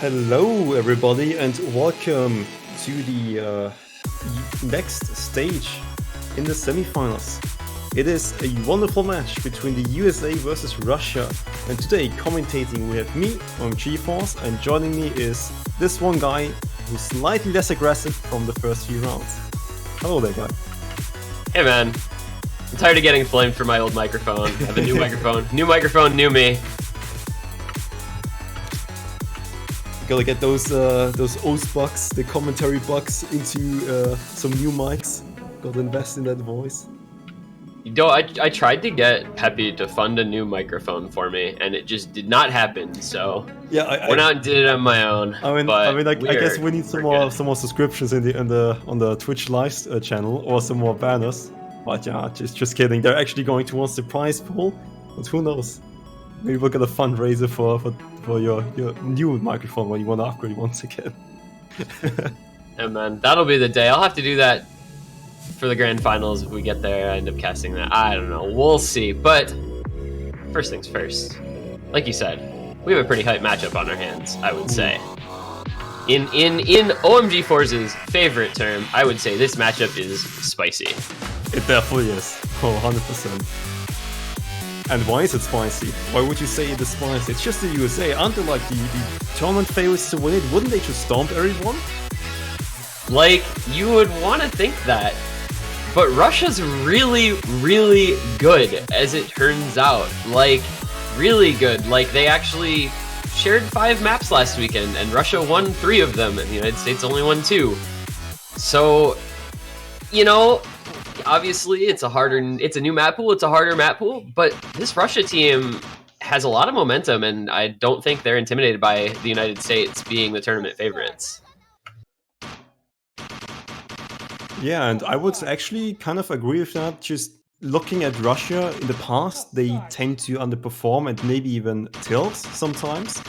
Hello, everybody, and welcome to the next stage in the semifinals. It is a wonderful match between the USA versus Russia, and today commentating we have me, I'm GeForce, and joining me is this one guy who's slightly less aggressive from the first few rounds. Hello there, guy. Hey man, I'm tired of getting flamed for my old microphone. I have a new microphone. New microphone, new me. Gotta get those O's bucks, the commentary bucks, into some new mics. Gotta invest in that voice. You know, I tried to get Peppy to fund a new microphone for me, and it just did not happen. So yeah, I went out and did it on my own. I guess we need some more subscriptions on the Twitch live channel or some more banners. But yeah, just kidding. They're actually going towards the prize pool, but who knows? Maybe we'll get a fundraiser for your new microphone when you want to upgrade once again. Yeah, man, that'll be the day. I'll have to do that for the grand finals if we get there. I end up casting that. I don't know. We'll see. But first things first. Like you said, we have a pretty hype matchup on our hands, I would say. In OMG Force's favorite term, I would say this matchup is spicy. It definitely is. Oh, 100%. And why is it spicy? Why would you say it is spicy? It's just the USA. Aren't they like the tournament favorites to win it? Wouldn't they just stomp everyone? Like, you would want to think that. But Russia's really, really good, as it turns out. Like, really good. Like, they actually shared 5 maps last weekend, and Russia won 3 of them, and the United States only won 2. So, you know, obviously it's a new map pool, it's a harder map pool, but this Russia team has a lot of momentum, and I don't think they're intimidated by the United States being the tournament favorites. Yeah, and I would actually kind of agree with that. Just looking at Russia in the past, they tend to underperform and maybe even tilt sometimes.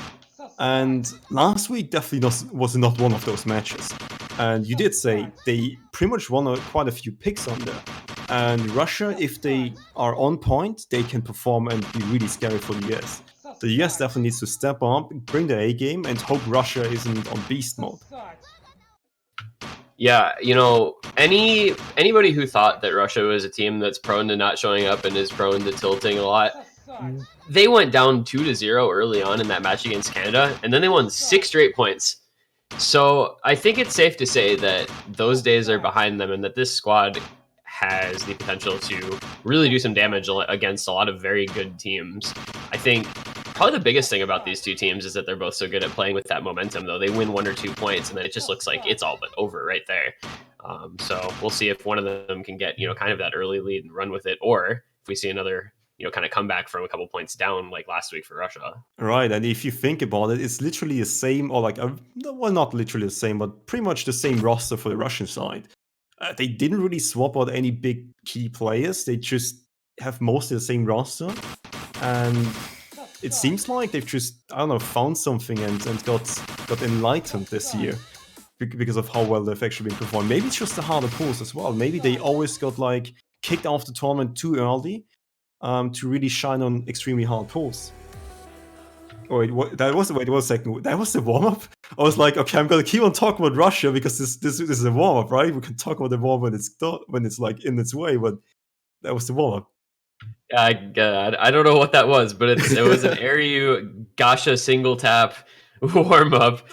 And last week definitely was not one of those matches. And you did say they pretty much won quite a few picks on there. And Russia, if they are on point, they can perform and be really scary for the US. The US definitely needs to step up, bring their A game, and hope Russia isn't on beast mode. Yeah, you know, anybody who thought that Russia was a team that's prone to not showing up and is prone to tilting a lot, they went down 2-0 early on in that match against Canada, and then they won 6 straight points. So I think it's safe to say that those days are behind them, and that this squad has the potential to really do some damage against a lot of very good teams. I think probably the biggest thing about these two teams is that they're both so good at playing with that momentum, though. They win 1 or 2 points, and then it just looks like it's all but over right there. So we'll see if one of them can get, kind of that early lead and run with it, or if we see another, kind of come back from a couple points down like last week for Russia. Right, and if you think about it, it's literally the same, or like, well, not literally the same, but pretty much the same roster for the Russian side. They didn't really swap out any big key players. They just have mostly the same roster. And it seems like they've just, I don't know, found something and got enlightened this year because of how well they've actually been performing. Maybe it's just the harder pools as well. Maybe they always got like kicked off the tournament too early to really shine on extremely hard pools. Wait a second. That was the warm-up? I was like, okay, I'm gonna keep on talking about Russia because this is a warm-up, right? We can talk about the warm-up when it's like in its way, but that was the warm-up. I don't know what that was, but it was an Aryu Gasha single tap warm-up.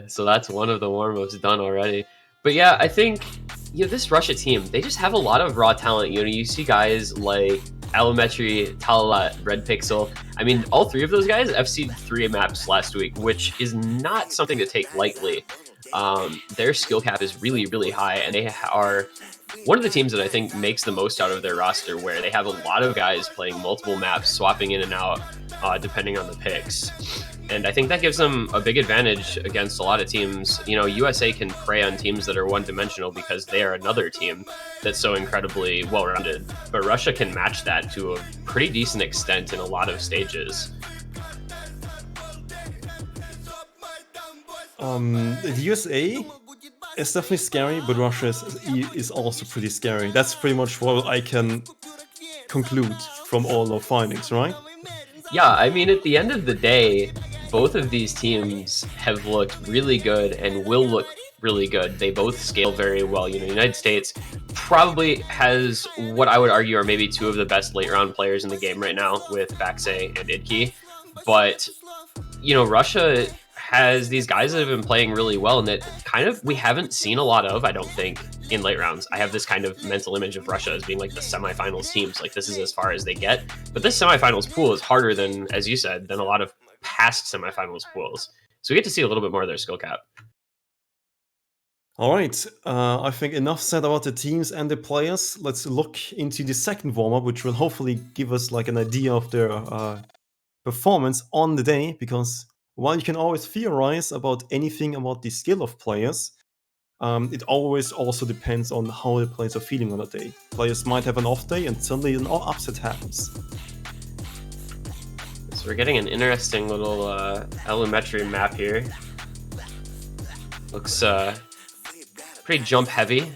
So that's one of the warm-ups done already. But yeah, I think this Russia team, they just have a lot of raw talent. You see guys like Allometry, Talalat, Red Pixel. I mean, all 3 of those guys FC'd 3 maps last week, which is not something to take lightly. Their skill cap is really, really high, and they are one of the teams that I think makes the most out of their roster, where they have a lot of guys playing multiple maps, swapping in and out, depending on the picks. And I think that gives them a big advantage against a lot of teams. USA can prey on teams that are one-dimensional because they are another team that's so incredibly well-rounded. But Russia can match that to a pretty decent extent in a lot of stages. The USA is definitely scary, but Russia is also pretty scary. That's pretty much what I can conclude from all our findings, right? Yeah, I mean, at the end of the day, both of these teams have looked really good and will look really good. They both scale very well. You know, the United States probably has what I would argue are maybe two of the best late round players in the game right now with Baxe and Idke. But, you know, Russia has these guys that have been playing really well and that kind of we haven't seen a lot of, I don't think, in late rounds. I have this kind of mental image of Russia as being like the semifinals teams. Like, this is as far as they get. But this semifinals pool is harder than, as you said, than a lot of past semifinals pools. So we get to see a little bit more of their skill cap. All right, I think enough said about the teams and the players. Let's look into the second warm-up, which will hopefully give us like an idea of their performance on the day, because while you can always theorize about anything about the skill of players, it always also depends on how the players are feeling on the day. Players might have an off day and suddenly an upset happens. So we're getting an interesting little elementary map here. Looks pretty jump heavy,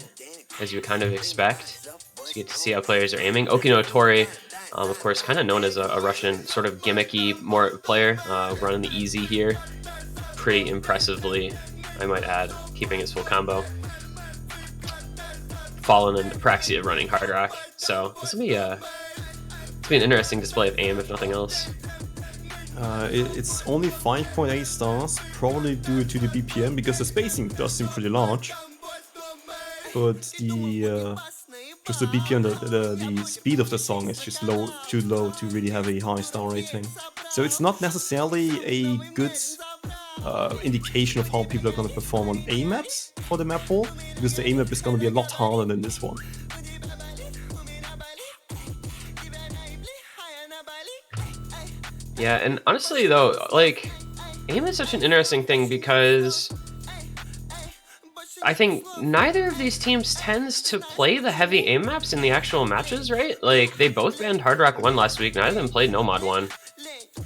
as you kind of expect. So you get to see how players are aiming. Okinotori, of course, kind of known as a Russian sort of gimmicky more player, running the easy here. Pretty impressively, I might add, keeping his full combo. Fallen and Apraxia running hard rock. So this will be an interesting display of aim, if nothing else. It's only 5.8 stars, probably due to the BPM, because the spacing does seem pretty large. But the just the BPM, the speed of the song is just too low to really have a high star rating. So it's not necessarily a good indication of how people are going to perform on A maps for the map pool, because the A map is going to be a lot harder than this one. Yeah, and honestly though, like, aim is such an interesting thing because I think neither of these teams tends to play the heavy aim maps in the actual matches, right? Like, they both banned Hard Rock 1 last week, neither of them played Nomad 1.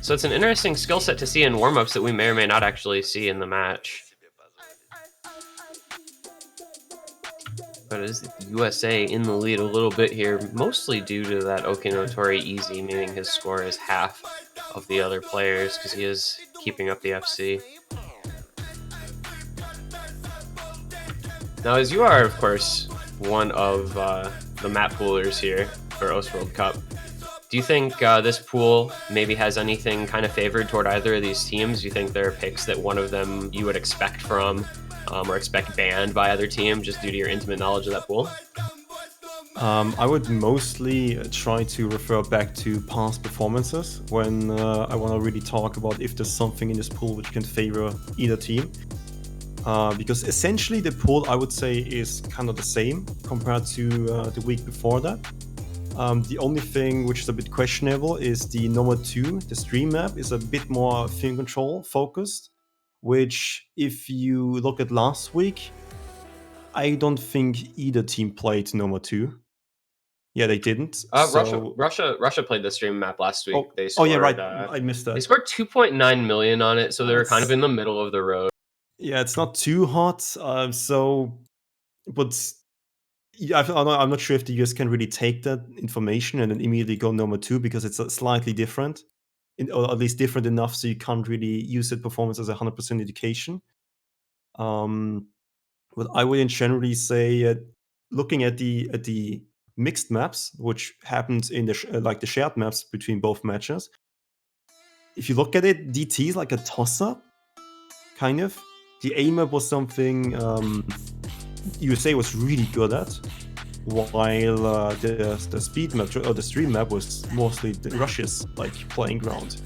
So it's an interesting skill set to see in warm-ups that we may or may not actually see in the match. But it is the USA in the lead a little bit here, mostly due to that Okinotori easy, meaning his score is half of the other players because he is keeping up the FC. Now, as you are, of course, one of the map poolers here for OS World Cup, do you think this pool maybe has anything kind of favored toward either of these teams? Do you think there are picks that one of them you would expect from or expect banned by other teams just due to your intimate knowledge of that pool? I would mostly try to refer back to past performances when I want to really talk about if there's something in this pool which can favor either team. Because essentially the pool, I would say, is kind of the same compared to the week before that. The only thing which is a bit questionable is the number 2, the stream map, is a bit more film control focused, which if you look at last week, I don't think either team played number 2. Yeah, they didn't. Russia played the stream map last week. Oh, They scored, yeah, right. I missed that. They scored 2.9 million on it, so they were kind of in the middle of the road. Yeah, it's not too hot. But yeah, I'm not sure if the US can really take that information and then immediately go number 2, because it's slightly different, or at least different enough so you can't really use that performance as a 100% indication. But I would generally say, looking at the mixed maps, which happens in the like the shared maps between both matches, if you look at it, DT is like a toss-up, kind of. The A map was something USA was really good at, while the speed map or the stream map was mostly Russia's like playing ground.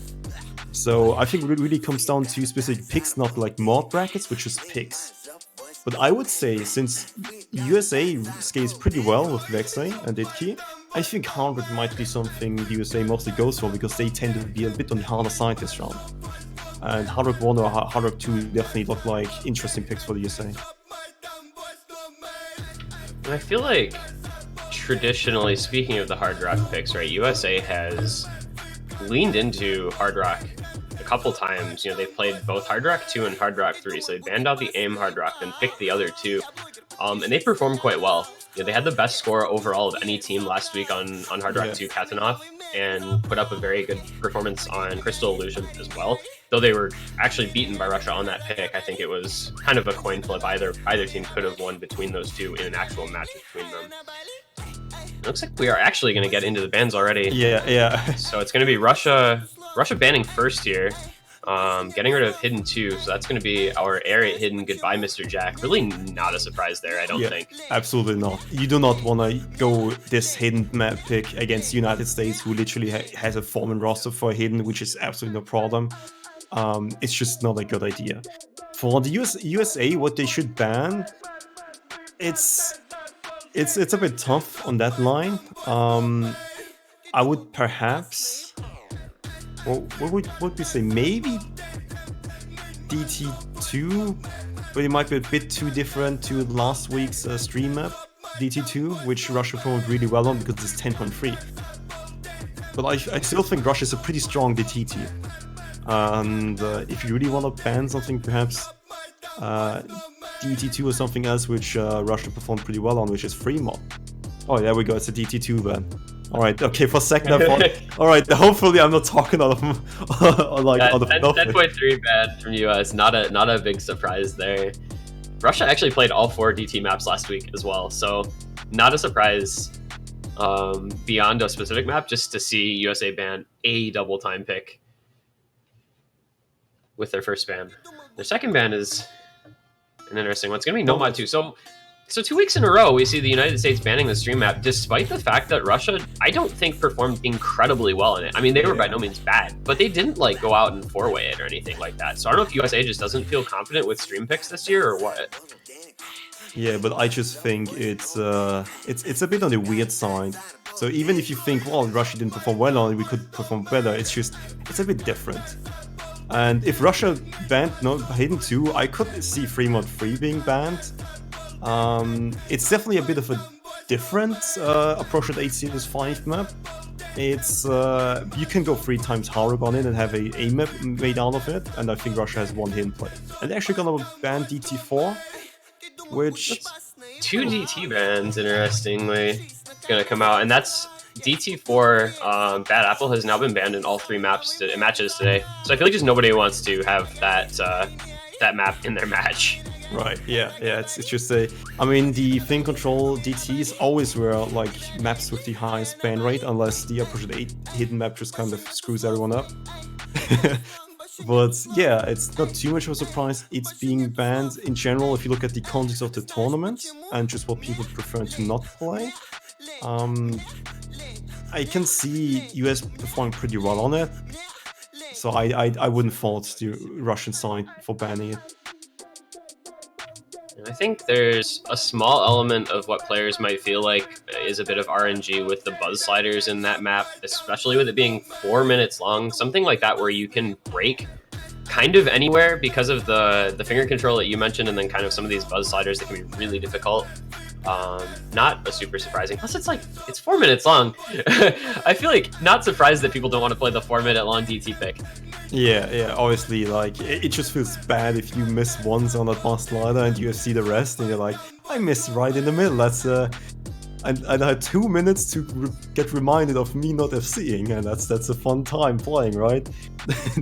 So I think it really comes down to specific picks, not like mod brackets, which is picks. But I would say, since USA scales pretty well with Vexay and Idki, I think Hardrock might be something the USA mostly goes for, because they tend to be a bit on the harder side this round. And Hardrock 1 or Hardrock 2 definitely look like interesting picks for the USA. And I feel like, traditionally, speaking of the Hard Rock picks, right, USA has leaned into Hard Rock a couple times. You know, they played both Hard Rock 2 and Hard Rock 3, so they banned out the AIM Hard Rock, then picked the other two. And they performed quite well. You know, they had the best score overall of any team last week on Hard Rock 2 Katanov. and put up a very good performance on Crystal Illusion as well. Though they were actually beaten by Russia on that pick, I think it was kind of a coin flip. Either team could have won between those two in an actual match between them. It looks like we are actually going to get into the bans already. Yeah. So it's going to be Russia banning first here. Getting rid of Hidden 2, so that's going to be our area Hidden Goodbye, Mr. Jack. Really not a surprise there, I don't think. Absolutely not. You do not want to go this Hidden map pick against the United States, who literally has a Foreman roster for Hidden, which is absolutely no problem. It's just not a good idea. For the USA, what they should ban, it's a bit tough on that line. I would perhaps... What would we say? Maybe DT2, but it might be a bit too different to last week's stream map, DT2, which Russia performed really well on because it's 10.3. But I still think Russia is a pretty strong DT team. And if you really want to ban something, perhaps DT2 or something else which Russia performed pretty well on, which is Fremont. Oh, there we go, it's a DT2 ban. Alright, okay, for a second I thought, alright, hopefully I'm not talking out of 10.3 bad from US, not a big surprise there. Russia actually played all 4 DT maps last week as well, so not a surprise beyond a specific map, just to see USA ban a double time pick with their first ban. Their second ban is an interesting one. It's going to be Nomad 2. So 2 weeks in a row, we see the United States banning the stream map, despite the fact that Russia, I don't think, performed incredibly well in it. I mean, they were by no means bad, but they didn't like go out and 4-way it or anything like that. So I don't know if USA just doesn't feel confident with stream picks this year or what. Yeah, but I just think it's a bit on the weird side. So even if you think, well, Russia didn't perform well on it, we could perform better, it's a bit different. And if Russia banned Hidden 2, I could see Fremont 3 being banned. It's definitely a bit of a different approach at 8 Series 5 map. It's you can go 3 times Harug on it and have a map made out of it, and I think Russia has one hidden play. And they're actually gonna ban DT4, which... That's 2 DT bans, interestingly, gonna come out, and that's DT4. Bad Apple has now been banned in all 3 matches today, so I feel like just nobody wants to have that map in their match. Right, yeah, it's just I mean, the Fin Control DTs always were like maps with the highest ban rate, unless the Approach 8 hidden map just kind of screws everyone up. But yeah, it's not too much of a surprise it's being banned. In general, if you look at the context of the tournament and just what people prefer to not play, I can see US performing pretty well on it. So I wouldn't fault the Russian side for banning it. I think there's a small element of what players might feel like is a bit of RNG with the buzz sliders in that map, especially with it being 4 minutes long, something like that where you can break kind of anywhere because of the finger control that you mentioned, and then kind of some of these buzz sliders that can be really difficult. Not a super surprising. Plus, it's 4 minutes long. I feel like not surprised that people don't want to play the 4-minute long DT pick. Yeah, obviously, like, it just feels bad if you miss once on that buzz slider and you see the rest, and you're like, I missed right in the middle. That's and I had 2 minutes to get reminded of me not FCing, and that's a fun time playing, right?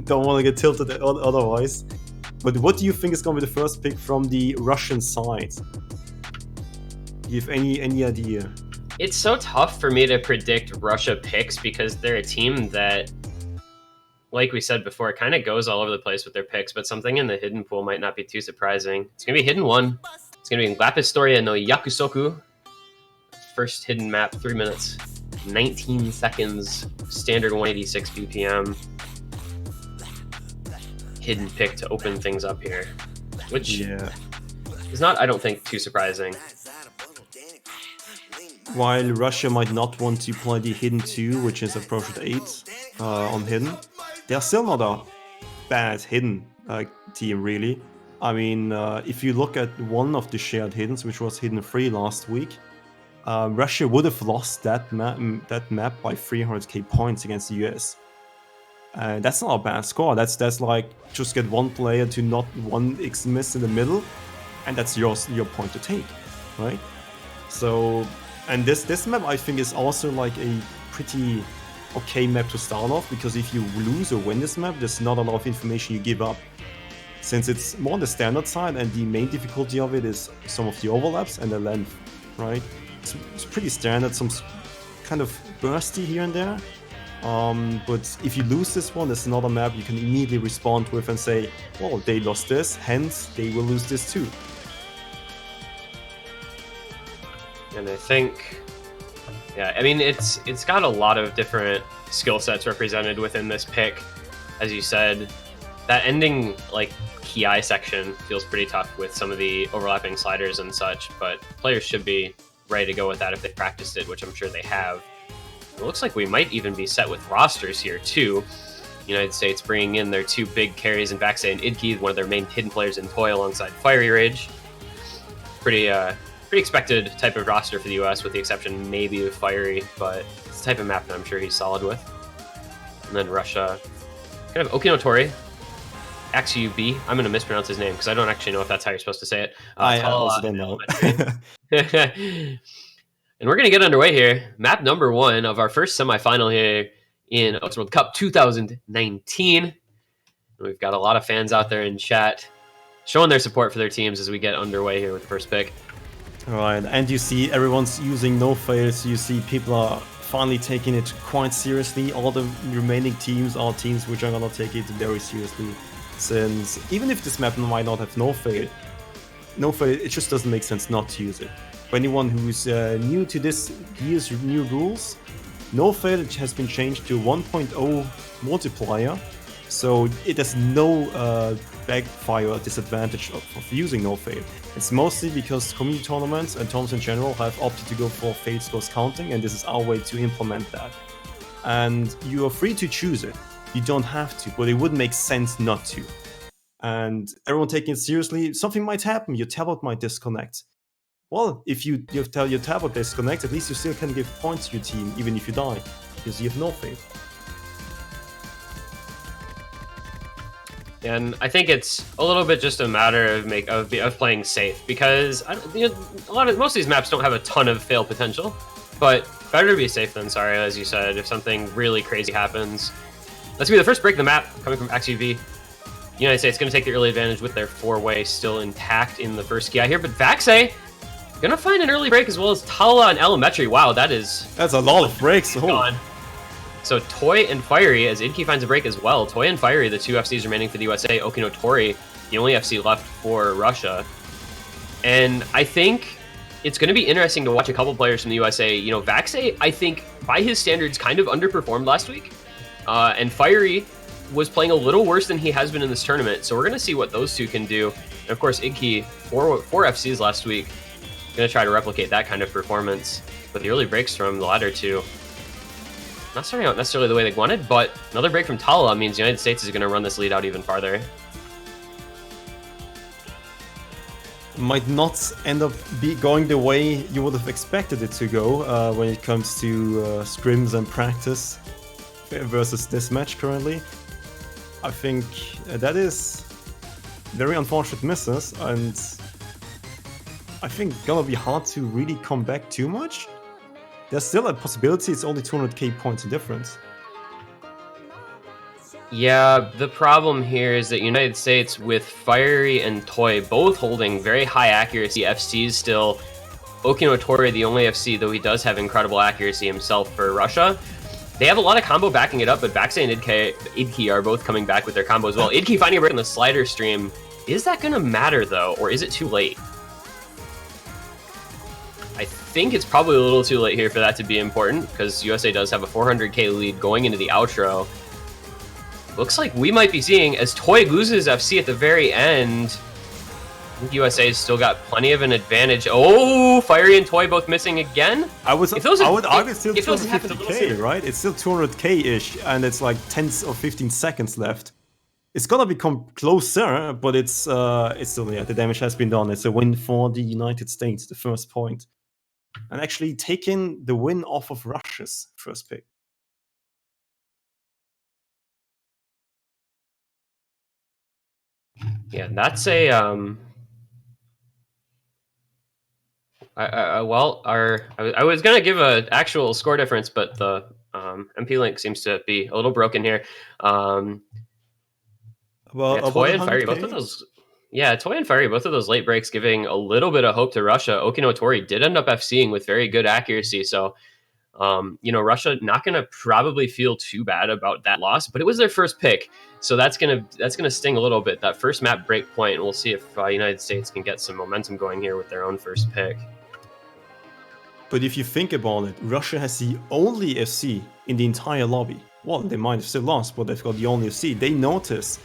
Don't want to get tilted otherwise. But what do you think is going to be the first pick from the Russian side? Do you have any idea? It's so tough for me to predict Russia picks because they're a team that, like we said before, kind of goes all over the place with their picks, but something in the hidden pool might not be too surprising. It's going to be Hidden 1. It's going to be Lapistoria no Yakusoku. First hidden map, 3 minutes, 19 seconds, standard 186 BPM. Hidden pick to open things up here, which is not, I don't think, too surprising. While Russia might not want to play the Hidden 2, which is approach at 8 on Hidden, they're still not a bad Hidden team, really. I mean, if you look at one of the shared Hiddens, which was Hidden 3 last week, Russia would have lost that map by 300k points against the US. That's not a bad score. That's like just get one player to not 1x miss in the middle, and that's your point to take, right? So, and this map I think is also like a pretty okay map to start off, because if you lose or win this map, there's not a lot of information you give up. Since it's more on the standard side, and the main difficulty of it is some of the overlaps and the length, right? It's pretty standard, some kind of bursty here and there. But if you lose this one, there's another map you can immediately respond with and say, well, they lost this, hence they will lose this too. And I think, yeah, I mean, it's got a lot of different skill sets represented within this pick. As you said, that ending like ki section feels pretty tough with some of the overlapping sliders and such, but players should be ready to go with that if they practiced it, which I'm sure they have. It looks like we might even be set with rosters here too. United States bringing in their two big carries in vv518 and idke, one of their main hidden players in Toy alongside Fiery Rage. Pretty expected type of roster for the US, with the exception maybe of Fiery, but it's the type of map that I'm sure he's solid with. And then Russia, kind of Okinotori, XUB. I'm going to mispronounce his name because I don't actually know if that's how you're supposed to say it. I also don't know. And we're going to get underway here. Map number 1 of our first semifinal here in World Cup 2019. And we've got a lot of fans out there in chat showing their support for their teams as we get underway here with the first pick. All right, and you see everyone's using no fails. You see people are finally taking it quite seriously. All the remaining teams are teams which are going to take it very seriously. Since even if this map might not have no fail, it just doesn't make sense not to use it. For anyone who's new to this year's new rules, no fail has been changed to 1.0 multiplier, so it has no backfire or disadvantage of using no fail. It's mostly because community tournaments and tournaments in general have opted to go for fail scores counting, and this is our way to implement that. And you are free to choose it. You don't have to, but it would make sense not to. And everyone taking it seriously, something might happen. Your tablet might disconnect. Well, if you tell your tablet disconnect, at least you still can give points to your team, even if you die, because you have no faith. And I think it's a little bit just a matter of playing safe, because most of these maps don't have a ton of fail potential, but better to be safe than sorry, as you said. If something really crazy happens, that's gonna be the first break of the map coming from XUV. United States going to take the early advantage with their 4-way still intact in the first ki here, but vv518 gonna find an early break as well as Tala and Elementary. Wow, that's a lot of breaks. Gone. So Toy and Fiery, as idke finds a break as well. Toy and Fiery, the two FCs remaining for the USA. Okinotori, the only FC left for Russia. And I think it's going to be interesting to watch a couple players from the USA. You know, vv518, I think, by his standards, kind of underperformed last week. And Fiery was playing a little worse than he has been in this tournament. So we're going to see what those two can do. And of course, idke, four FCs last week. Going to try to replicate that kind of performance. But the early breaks from the latter two, not starting out necessarily the way they wanted, but another break from Tala means the United States is going to run this lead out even farther. Might not end up going the way you would have expected it to go when it comes to scrims and practice versus this match currently. I think that is very unfortunate misses, and I think gonna be hard to really come back too much. There's still a possibility it's only 200k points in difference. Yeah, the problem here is that United States, with Fiery and Toy both holding very high accuracy FCs still, Okinotori, the only FC, though he does have incredible accuracy himself for Russia, they have a lot of combo backing it up, but vv518 and idke are both coming back with their combo as well. idke finding a break on the slider stream. Is that going to matter, though, or is it too late? I think it's probably a little too late here for that to be important, because USA does have a 400k lead going into the outro. Looks like we might be seeing, as Toy loses FC at the very end, I think USA's still got plenty of an advantage. Oh, Fiery and Toy both missing again? I would argue it's still 250k, right? It's still 200k-ish, and it's like 10 or 15 seconds left. It's gonna become closer, but it's still, yeah, the damage has been done. It's a win for the United States, the first point. And actually taking the win off of Russia's first pick. Yeah, that's a I was gonna give an actual score difference, but the MP Link seems to be a little broken here. Well, Yeah, about Toy and Fiery, both of 100k. those. Yeah, Toy and Fiery, both of those late breaks giving a little bit of hope to Russia. Okinotori did end up FCing with very good accuracy, so Russia not going to probably feel too bad about that loss, but it was their first pick, so that's gonna sting a little bit. That first map break point, and we'll see if United States can get some momentum going here with their own first pick. But if you think about it, Russia has the only FC in the entire lobby. Well, they might have still lost, but they've got the only FC. They notice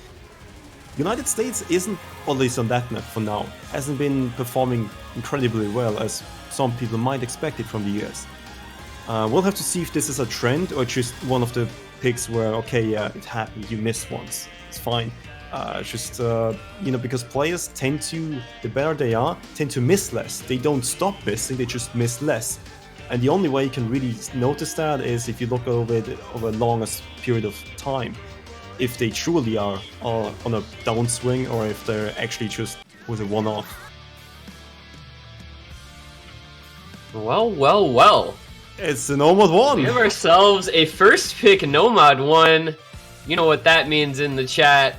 United States isn't, at least on that map for now, hasn't been performing incredibly well as some people might expect it from the US. We'll have to see if this is a trend or just one of the picks where, okay, yeah, it happened, you missed once, it's fine. Because players tend to, the better they are, tend to miss less. They don't stop missing, they just miss less. And the only way you can really notice that is if you look over it over a longer period of time. If they truly are on a downswing or if they're actually just with a one-off. Well. It's a Nomad 1! We have ourselves a first pick Nomad 1. You know what that means in the chat.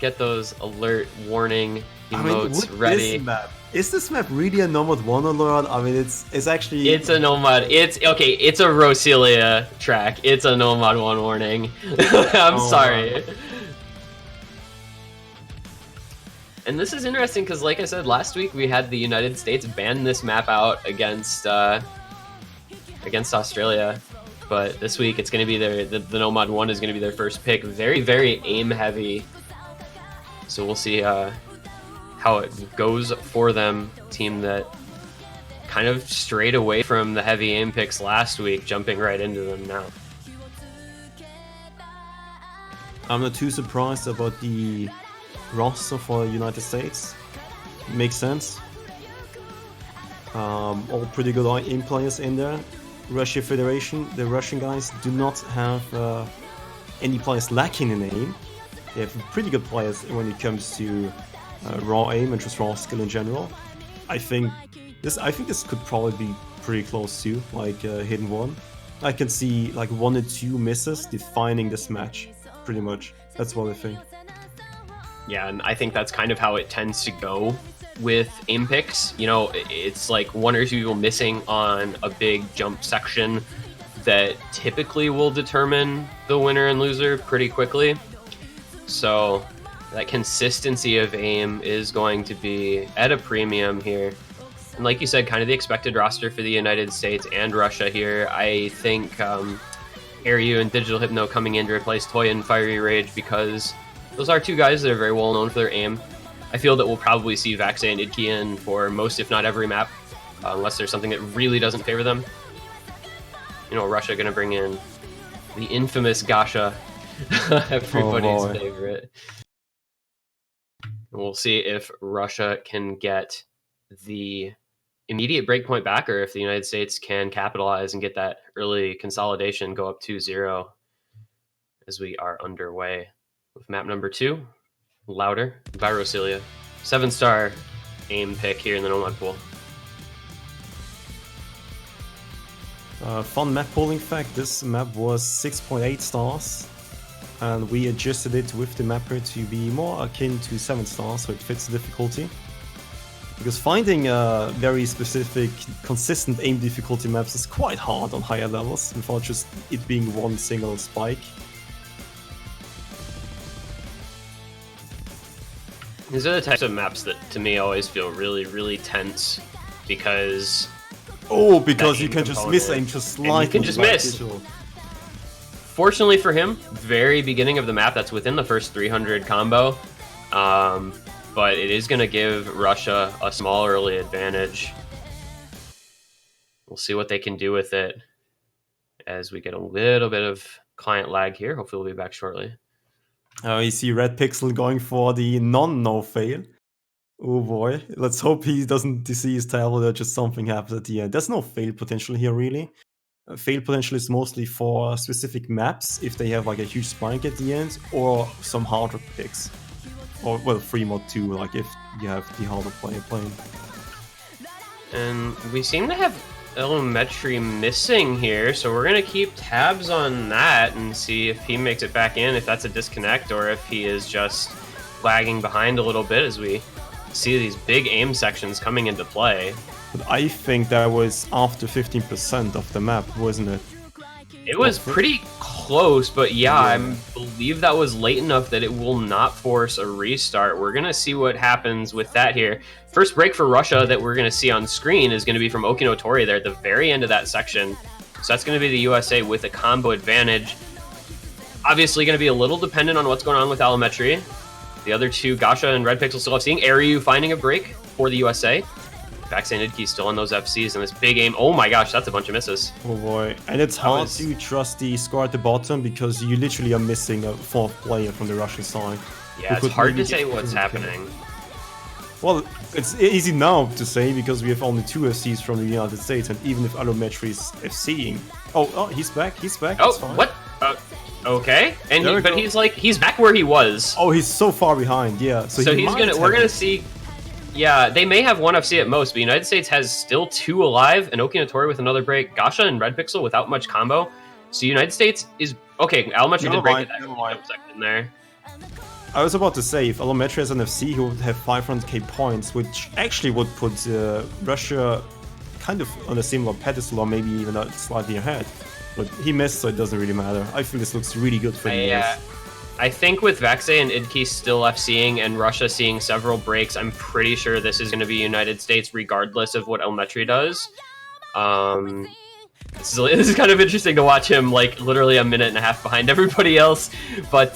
Get those alert warning emotes ready. Is this map really a Nomad 1 alert? I mean, it's actually... It's a Nomad. It's a Roselia track. It's a Nomad 1 warning. I'm sorry. Wow. And this is interesting because, like I said, last week we had the United States ban this map out against Australia. But this week it's going to be the Nomad 1 is going to be their first pick. Very, very aim heavy. So we'll see how it goes for them. Team that kind of strayed away from the heavy aim picks last week, jumping right into them now. I'm not too surprised about the roster for the United States. Makes sense. All pretty good aim players in there. Russia Federation, the Russian guys do not have any players lacking in aim. They have pretty good players when it comes to raw aim and just raw skill in general. I think this could probably be pretty close to like Hidden One. I can see like 1 or 2 misses defining this match, pretty much. That's what I think. Yeah, and I think that's kind of how it tends to go with aim picks. You know, it's like 1 or 2 people missing on a big jump section that typically will determine the winner and loser pretty quickly. So that consistency of aim is going to be at a premium here. And like you said, kind of the expected roster for the United States and Russia here. I think Aryu and Digital Hypno coming in to replace Toy and Fiery Rage because those are 2 guys that are very well known for their aim. I feel that we'll probably see Vaxe and Idkian for most, if not every map, unless there's something that really doesn't favor them. You know, Russia going to bring in the infamous Gasha, everybody's favorite. And we'll see if Russia can get the immediate breakpoint back or if the United States can capitalize and get that early consolidation, go up 2-0 as we are underway with map number 2, Louder by Roselia. 7-star aim pick here in the Nomad pool. Fun map pooling fact, this map was 6.8 stars and we adjusted it with the mapper to be more akin to 7 stars, so it fits the difficulty. Because finding very specific, consistent aim difficulty maps is quite hard on higher levels without just it being one single spike. These are the types of maps that, to me, always feel really, really tense because... Oh, because you can just miss aim just slightly. You can just miss. Digital. Fortunately for him, very beginning of the map, that's within the first 300 combo. But it is going to give Russia a small early advantage. We'll see what they can do with it as we get a little bit of client lag here. Hopefully we'll be back shortly. You see Red Pixel going for the no fail. Oh boy, let's hope he doesn't see his tablet or just something happens at the end. There's no fail potential here really. Fail potential is mostly for specific maps if they have like a huge spike at the end or some harder picks. Or, well, free mod 2, like if you have the harder player playing. And we seem to have Elementary missing here, so we're gonna keep tabs on that and see if he makes it back in, if that's a disconnect, or if he is just lagging behind a little bit as we see these big aim sections coming into play. But I think that was after 15% of the map, wasn't it? It was pretty close, but yeah, I believe that was late enough that it will not force a restart. We're going to see what happens with that here. First break for Russia that we're going to see on screen is going to be from Okinotori there at the very end of that section. So that's going to be the USA with a combo advantage. Obviously going to be a little dependent on what's going on with Allometry. The other two, Gasha and Red Pixel, still have seeing Aryu finding a break for the USA. Vaxei and Idki still on those FCs and this big aim. Oh my gosh, that's a bunch of misses. Oh boy. And it's hard to trust the score at the bottom because you literally are missing a fourth player from the Russian side. Yeah, it's hard to say what's happening. Well, it's easy now to say because we have only 2 FCs from the United States, and even if Allometry is FCing. Oh, he's back. He's back. Oh, what? Okay. And he's back where he was. Oh, he's so far behind. Yeah. So we're gonna see. Yeah, they may have 1 FC at most, but the United States has still 2 alive, and Okinotori with another break, Gasha and Red Pixel without much combo. So United States is... Okay, Allometry did break it second there. I was about to say, if Allometry has an FC, he would have 500k points, which actually would put Russia kind of on a similar pedestal, or maybe even slightly ahead. But he missed, so it doesn't really matter. I think this looks really good for the US. I think with Vaxei and Idki still FCing and Russia seeing several breaks, I'm pretty sure this is going to be United States regardless of what Allometry does. This is kind of interesting to watch him like literally a minute and a half behind everybody else, but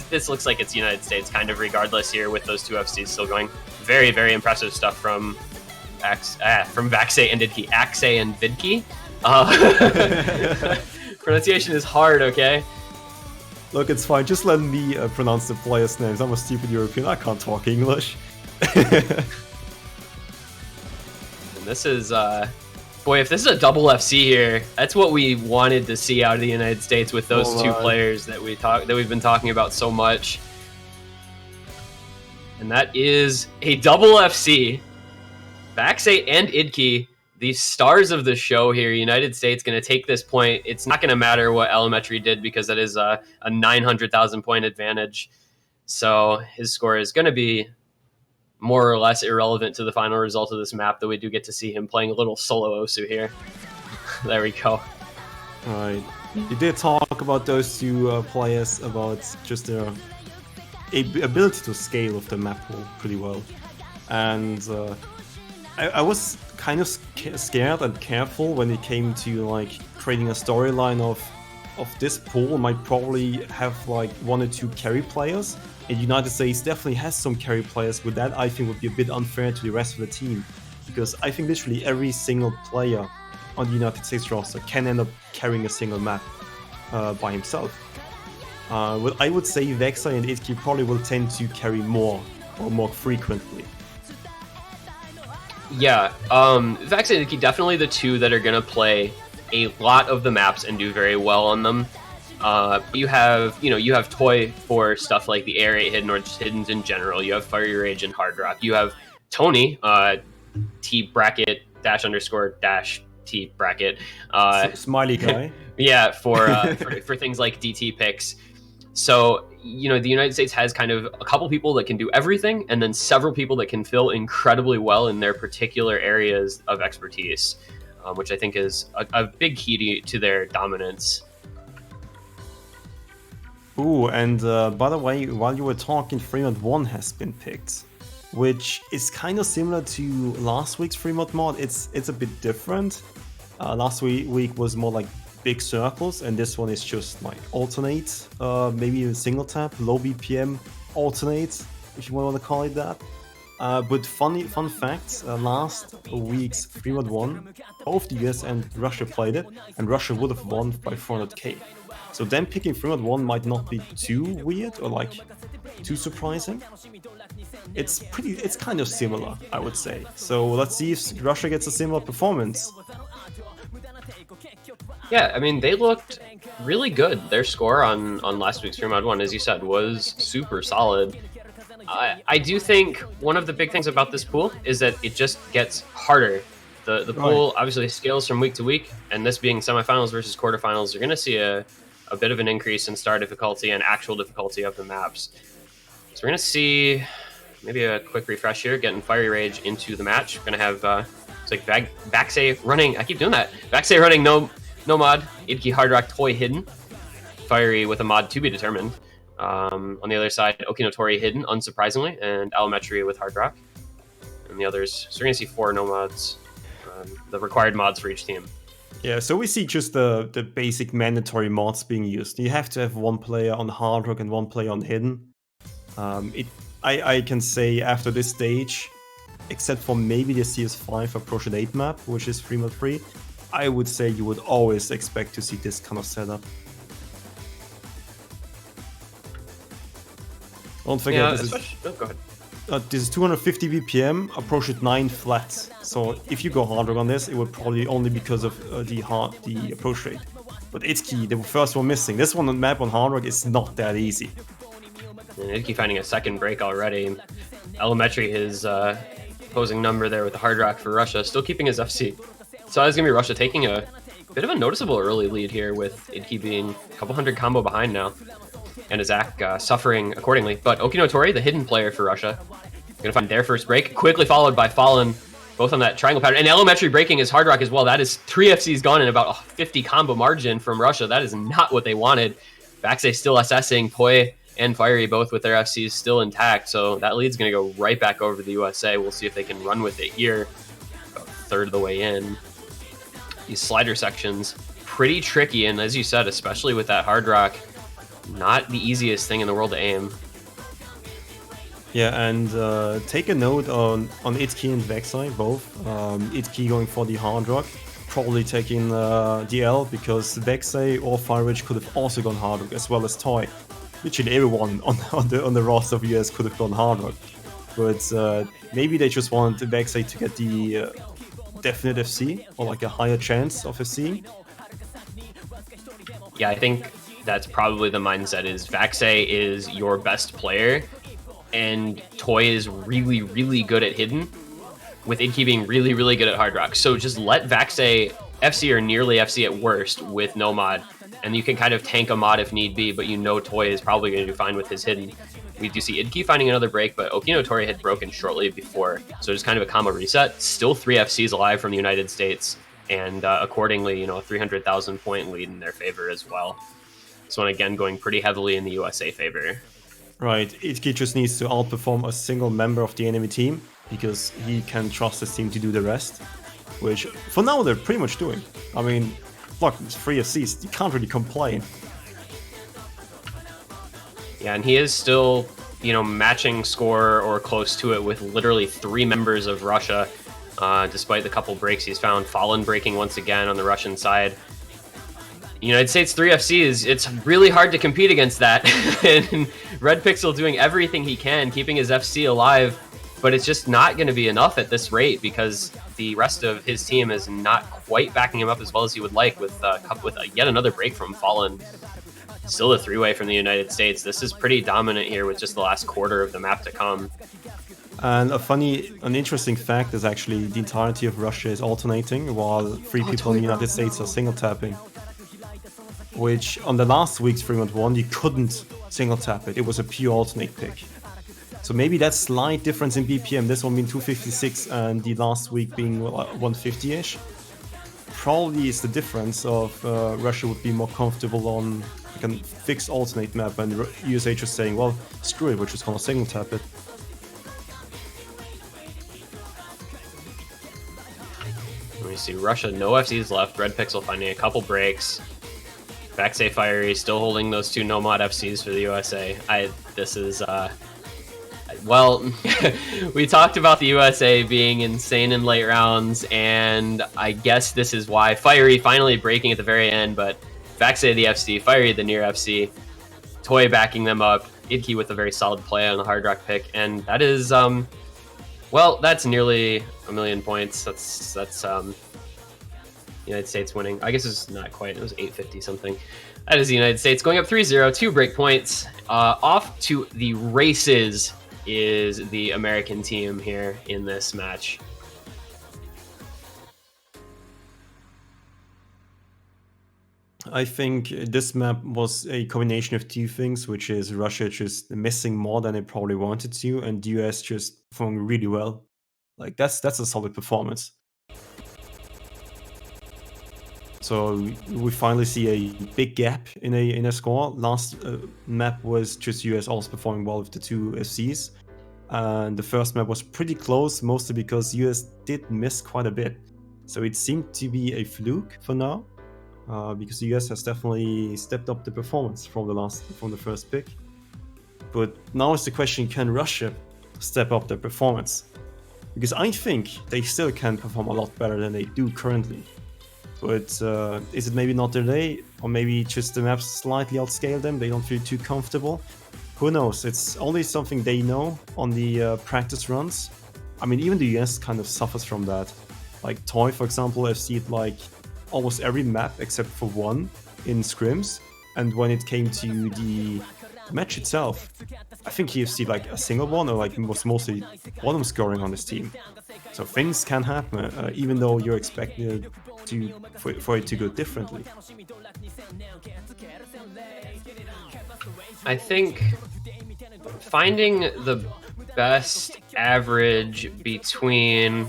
this looks like it's United States kind of regardless here with those 2 FCs still going. Very, very impressive stuff from Vaxei and Idki. Axei and Vidki. Pronunciation is hard, okay? Look, it's fine. Just let me pronounce the players' names. I'm a stupid European. I can't talk English. And this is, boy, if this is a double FC here, that's what we wanted to see out of the United States with those 2 players that we've been talking about so much. And that is a double FC. Vaxei and Idki, the stars of the show here. United States going to take this point. It's not going to matter what Allometry did because that is a 900,000 point advantage. So his score is going to be more or less irrelevant to the final result of this map, though we do get to see him playing a little solo Osu here. There we go. Alright. You did talk about those 2 players, about just their ability to scale with the map pool pretty well. And I was kind of scared and careful when it came to like creating a storyline of this pool might probably have like 1 or 2 carry players, and United States definitely has some carry players, but that I think would be a bit unfair to the rest of the team, because I think literally every single player on the United States roster can end up carrying a single map by himself. But I would say Vaxei and Idki probably will tend to carry more frequently. Yeah, Vaxei and Idki definitely the 2 that are going to play a lot of the maps and do very well on them. You have Toy for stuff like the Air 8 hidden or just hiddens in general. You have Fiery Rage and Hard Rock. You have Tony, T bracket dash underscore dash T bracket. Smiley guy. Yeah, for things like DT picks. So, the United States has kind of a couple people that can do everything, and then several people that can fill incredibly well in their particular areas of expertise, which I think is a big key to their dominance. Ooh, and by the way, while you were talking, Fremont 1 has been picked, which is kind of similar to last week's Fremont mod. It's a bit different. Last week was more like big circles, and this one is just like alternate, maybe even single tap, low BPM alternate, if you want to call it that. But fun fact, last week's Fremont 1, both the US and Russia played it, and Russia would have won by 400k. So them picking Fremont 1 might not be too weird or like too surprising. It's kind of similar, I would say. So let's see if Russia gets a similar performance. Yeah, I mean, they looked really good. Their score on last week's Fremont 1, as you said, was super solid. I do think one of the big things about this pool is that it just gets harder The pool obviously scales from week to week, and this being semifinals versus quarterfinals, you're going to see a bit of an increase in star difficulty and actual difficulty of the maps. So we're going to see maybe a quick refresh here, getting Fiery Rage into the match. We're going to have it's like Vaxei running. I keep doing that. Vaxei running no mod. Idki Hard Rock Toy hidden. Fiery with a mod to be determined. On the other side, Okinotori hidden, unsurprisingly, and Allometry with Hard Rock. And the others. So we're going to see 4 no mods. The required mods for each team. Yeah, so we see just the basic mandatory mods being used. You have to have 1 player on Hard Rock and 1 player on Hidden. I can say after this stage, except for maybe the CS5 Approach 8 map, which is 3x3, I would say you would always expect to see this kind of setup. Don't forget, go ahead. This is 250 BPM, approach at 9 flat. So if you go hard rock on this, it would probably only because of the approach rate. But Itki, the first one missing. This one on map on hard rock is not that easy. And Itki finding a second break already. Allometry, his opposing number there with the hard rock for Russia, still keeping his FC. So it's going to be Russia taking a bit of a noticeable early lead here, with Idki being a couple hundred combo behind now. And Zach suffering accordingly. But Okinotori, the hidden player for Russia, going to find their first break, quickly followed by Fallen, both on that triangle pattern. And Allometry breaking his hard rock as well. That is 3 FCs gone in about a 50 combo margin from Russia. That is not what they wanted. Vaxei still assessing, Poi and Fiery both with their FCs still intact. So that lead's going to go right back over to the USA. We'll see if they can run with it here. About a third of the way in. These slider sections, pretty tricky. And as you said, especially with that hard rock, not the easiest thing in the world to aim. Yeah, and take a note on Itki and Vaxei, both. Itki going for the hard rock, probably taking the L, because Vaxei or Firewitch could have also gone hard rock, as well as Toy. Literally everyone on the roster of US could have gone hard rock. But maybe they just wanted Vaxei to get the definite FC, or like a higher chance of FC. Yeah, I think that's probably the mindset. Is Vaxei is your best player, and Toy is really, really good at hidden, with Idki being really, really good at hard rock. So just let Vaxei FC or nearly FC at worst with no mod, and you can kind of tank a mod if need be, but you know Toy is probably going to do fine with his hidden. We do see Idki finding another break, but Okinotori had broken shortly before, so just kind of a combo reset. Still 3 FCs alive from the United States, and accordingly, a 300,000 point lead in their favor as well. This one again going pretty heavily in the USA favor. Right, Itki just needs to outperform a single member of the enemy team, because he can trust his team to do the rest, which for now they're pretty much doing. I mean, look, it's 3 FCs, you can't really complain. Yeah, and he is still, matching score or close to it with literally 3 members of Russia, despite the couple breaks he's found. Fallen breaking once again on the Russian side. United States 3 FCs, it's really hard to compete against that. And Red Pixel doing everything he can, keeping his FC alive, but it's just not going to be enough at this rate, because the rest of his team is not quite backing him up as well as he would like, with yet another break from Fallen. Still a 3-way from the United States. This is pretty dominant here with just the last quarter of the map to come. And an interesting fact is actually the entirety of Russia is alternating, while 3 people in the United States are single tapping. Which on the last week's 3-1 you couldn't single tap it. It was a pure alternate pick. So maybe that slight difference in BPM, this one being 256 and the last week being 150-ish, probably is the difference of Russia would be more comfortable on like a fixed alternate map, and USA just saying, well, screw it, we're just gonna single tap it. We see Russia, no FCs left. Red Pixel finding a couple breaks. Vaxei Fiery still holding those 2 no mod FCs for the USA. This is well, we talked about the USA being insane in late rounds, and I guess this is why. Fiery finally breaking at the very end, but Vaxei the FC, Fiery the near FC, Toy backing them up, Idki with a very solid play on the hard rock pick, and that is well, that's nearly 1,000,000 points. That's United States winning. I guess it's not quite. It was 850 something. That is the United States going up 3-0, 2 break points. Off to the races is the American team here in this match. I think this map was a combination of two things, which is Russia just missing more than they probably wanted to, and the US just performing really well. Like that's a solid performance. So we finally see a big gap in a score. Last map was just US also performing well with the two FCs, and the first map was pretty close, mostly because US did miss quite a bit. So it seemed to be a fluke for now. Because the US has definitely stepped up the performance from the first pick. But now is the question: can Russia step up their performance? Because I think they still can perform a lot better than they do currently. But is it maybe not their day, or maybe just the maps slightly outscale them? They don't feel too comfortable. Who knows? It's only something they know on the practice runs. I mean, even the US kind of suffers from that. Like Toy, for example, I've seen like almost every map except for one in scrims, and when it came to the match itself, I think he has seen like a single one, or like was mostly bottom scoring on his team. So things can happen, even though you're expecting for it to go differently. I think finding the best average between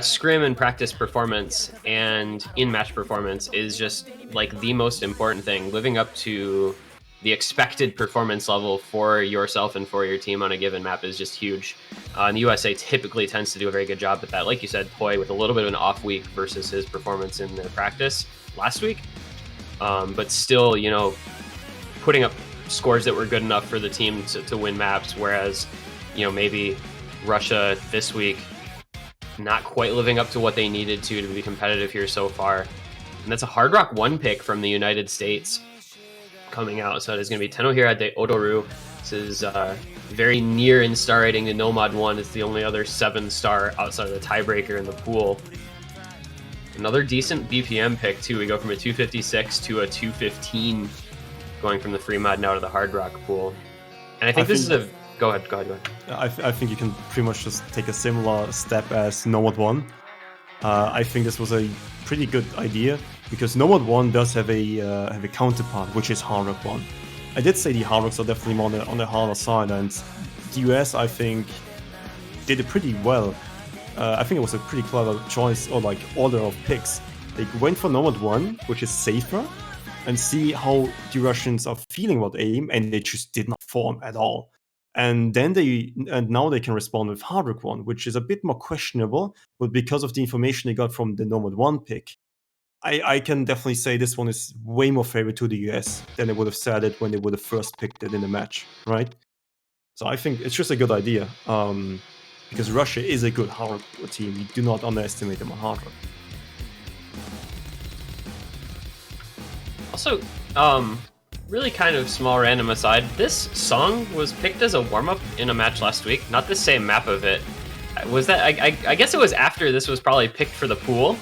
scrim and practice performance and in-match performance is just like the most important thing. Living up to the expected performance level for yourself and for your team on a given map is just huge. And the USA typically tends to do a very good job at that. Like you said, Poi with a little bit of an off week versus his performance in their practice last week. But still, you know, putting up scores that were good enough for the team to win maps, whereas, you know, maybe Russia this week not quite living up to what they needed to be competitive here so far. And that's a Hard Rock 1 pick from the United States coming out. So it is going to be Tenohira de Odoru. This is very near in star rating to Nomad 1. It's the only other 7-star outside of the tiebreaker in the pool. Another decent BPM pick, too. We go from a 256 to a 215 going from the free mod now to the Hard Rock pool. And I think this is a... Go ahead. I think you can pretty much just take a similar step as Nomad 1. I think this was a pretty good idea, because Nomad 1 does have a counterpart, which is Hard Rock 1. I did say the Hard Rocks are definitely more on the harder side, and the US, I think, did it pretty well. I think it was a pretty clever choice, or like order of picks. They went for Nomad 1, which is safer, and see how the Russians are feeling about aim, and they just did not form at all. And then now they can respond with Hard Rock 1, which is a bit more questionable, but because of the information they got from the Nomad 1 pick, I can definitely say this one is way more favored to the US than they would have said it when they would have first picked it in the match, right? So I think it's just a good idea, because Russia is a good Hard Rock team. You do not underestimate them on Hard Rock. Also, really kind of small random aside, this song was picked as a warm-up in a match last week, not the same map of it. Was that, I guess it was after this was probably picked for the pool,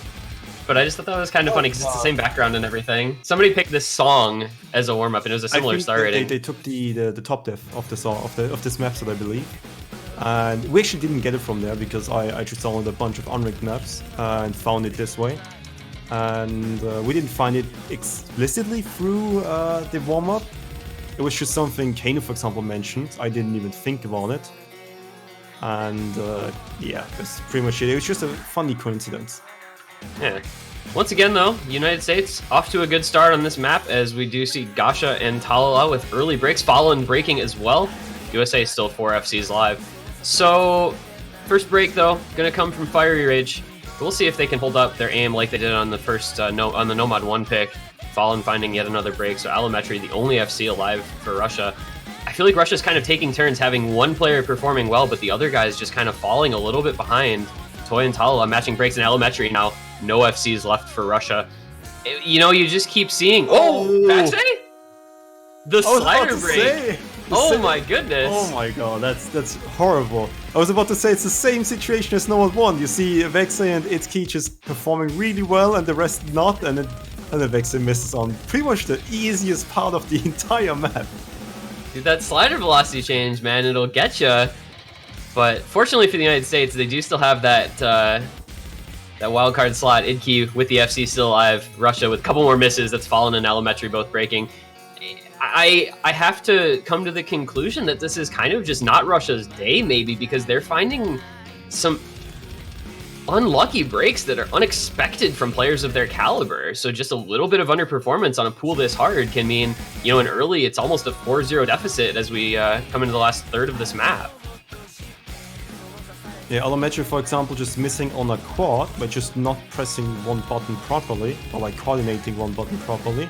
but I just thought that was kind of funny because it's the same background and everything. Somebody picked this song as a warm-up and it was a similar star rating. They took the top def of the song, of this map set, I believe. And we actually didn't get it from there because I just downloaded a bunch of unrigged maps and found it this way. And we didn't find it explicitly through the warm-up. It was just something Kano, for example, mentioned. I didn't even think about it. And yeah, that's pretty much it. It was just a funny coincidence. Yeah. Once again, though, United States off to a good start on this map, as we do see Gasha and Talala with early breaks, Fallen breaking as well. USA still 4 FCs live. So, first break, though, gonna come from Fiery Rage. We'll see if they can hold up their aim like they did on the first on the Nomad 1 pick. Fallen finding yet another break, so Allometry, the only FC alive for Russia. I feel like Russia's kind of taking turns having one player performing well, but the other guys just kind of falling a little bit behind. Toy and Talala matching breaks, and Allometry now no FCs left for Russia. You know, you just keep seeing... Oh, backside? The slider break. Oh my goodness. Oh my god, that's horrible. I was about to say it's the same situation as Nomad 1. You see Vexay and Itki just performing really well and the rest not, and then Vexay misses on pretty much the easiest part of the entire map. Dude, that slider velocity change, man, it'll get you. But fortunately for the United States, they do still have that that wild card slot. Idke with the FC still alive. Russia with a couple more misses. That's Fallen and Elementary both breaking. I have to come to the conclusion that this is kind of just not Russia's day, maybe, because they're finding some unlucky breaks that are unexpected from players of their caliber. So just a little bit of underperformance on a pool this hard can mean, you know, in early, it's almost a 4-0 deficit as we come into the last third of this map. Yeah, Elementary, for example, just missing on a quad, but just not pressing one button properly, or like coordinating one button properly.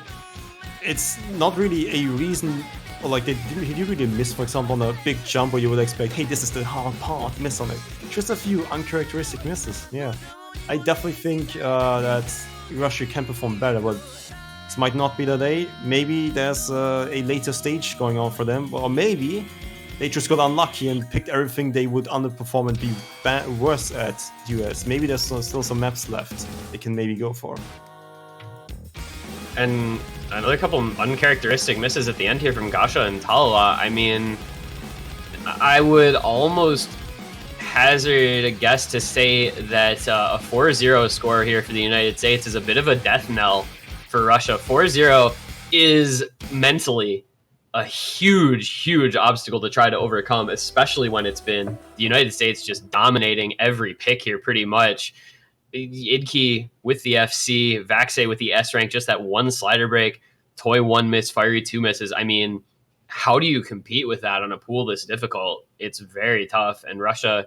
It's not really a reason, or like he didn't really miss, for example, on a big jump where you would expect, hey, this is the hard part, miss on it. Just a few uncharacteristic misses, yeah. I definitely think that Russia can perform better, but this might not be the day. Maybe there's a later stage going on for them, or maybe they just got unlucky and picked everything they would underperform and be worse at US. Maybe there's still some maps left they can maybe go for. And another couple uncharacteristic misses at the end here from Gasha and Talala. I mean, I would almost hazard a guess to say that a 4-0 score here for the United States is a bit of a death knell for Russia. 4-0 is mentally a huge obstacle to try to overcome, especially when it's been the United States just dominating every pick here pretty much. Idke with the FC, Vaxe with the S rank, just that one slider break, Toy 1 miss, Fiery 2 misses. I mean, how do you compete with that on a pool this difficult? It's very tough, and Russia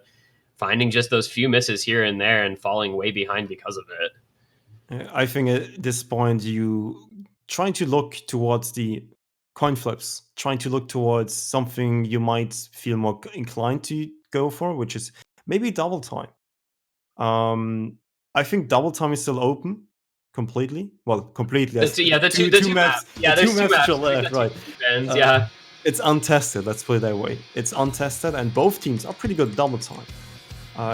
finding just those few misses here and there and falling way behind because of it. I think at this point you trying to look towards the coin flips, trying to look towards something you might feel more inclined to go for, which is maybe double time. I think double time is still open completely. Well, completely. The two maps. Yeah, there's two maps left, right? Yeah, it's untested. Let's put it that way. It's untested, and both teams are pretty good double time.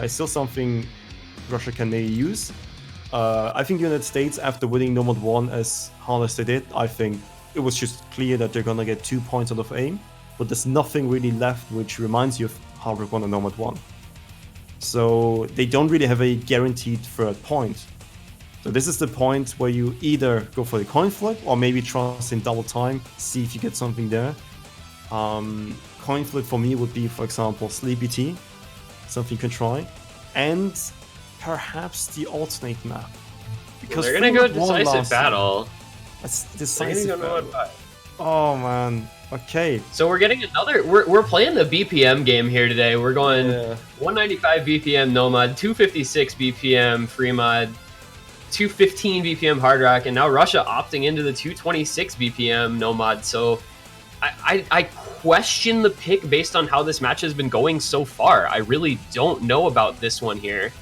It's still something Russia can maybe use. I think the United States, after winning Nomad 1 as hard as they did, I think it was just clear that they're gonna get 2 points out of aim, but there's nothing really left which reminds you of Hard 1 and Nomad 1. So they don't really have a guaranteed third point. So this is the point where you either go for the coin flip or maybe trust in double time, see if you get something there. Coin flip for me would be, for example, Sleepy T, something you can try, and perhaps the alternate map. Because they're gonna go decisive battle. That's decisive battle. Oh man. Okay. So we're getting another. We're playing the BPM game here today. We're going 195 BPM Nomad, 256 BPM Fremod, 215 BPM Hard Rock, and now Russia opting into the 226 BPM Nomad. So I question the pick based on how this match has been going so far. I really don't know about this one here.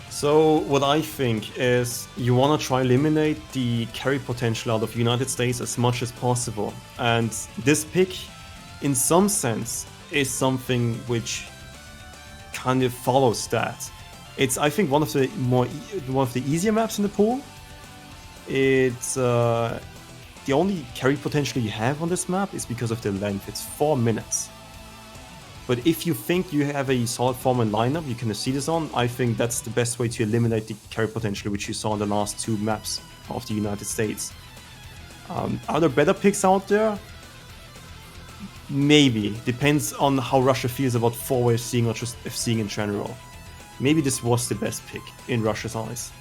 So what I think is you want to try eliminate the carry potential out of United States as much as possible. And this pick, in some sense, is something which kind of follows that. It's, I think, one of the easier maps in the pool. It's the only carry potential you have on this map is because of the length. It's 4 minutes. But if you think you have a solid form and lineup you can see this on, I think that's the best way to eliminate the carry potential, which you saw in the last 2 maps of the United States. Are there better picks out there? Maybe. Depends on how Russia feels about 4-way seeing or just seeing in general. Maybe this was the best pick in Russia's eyes.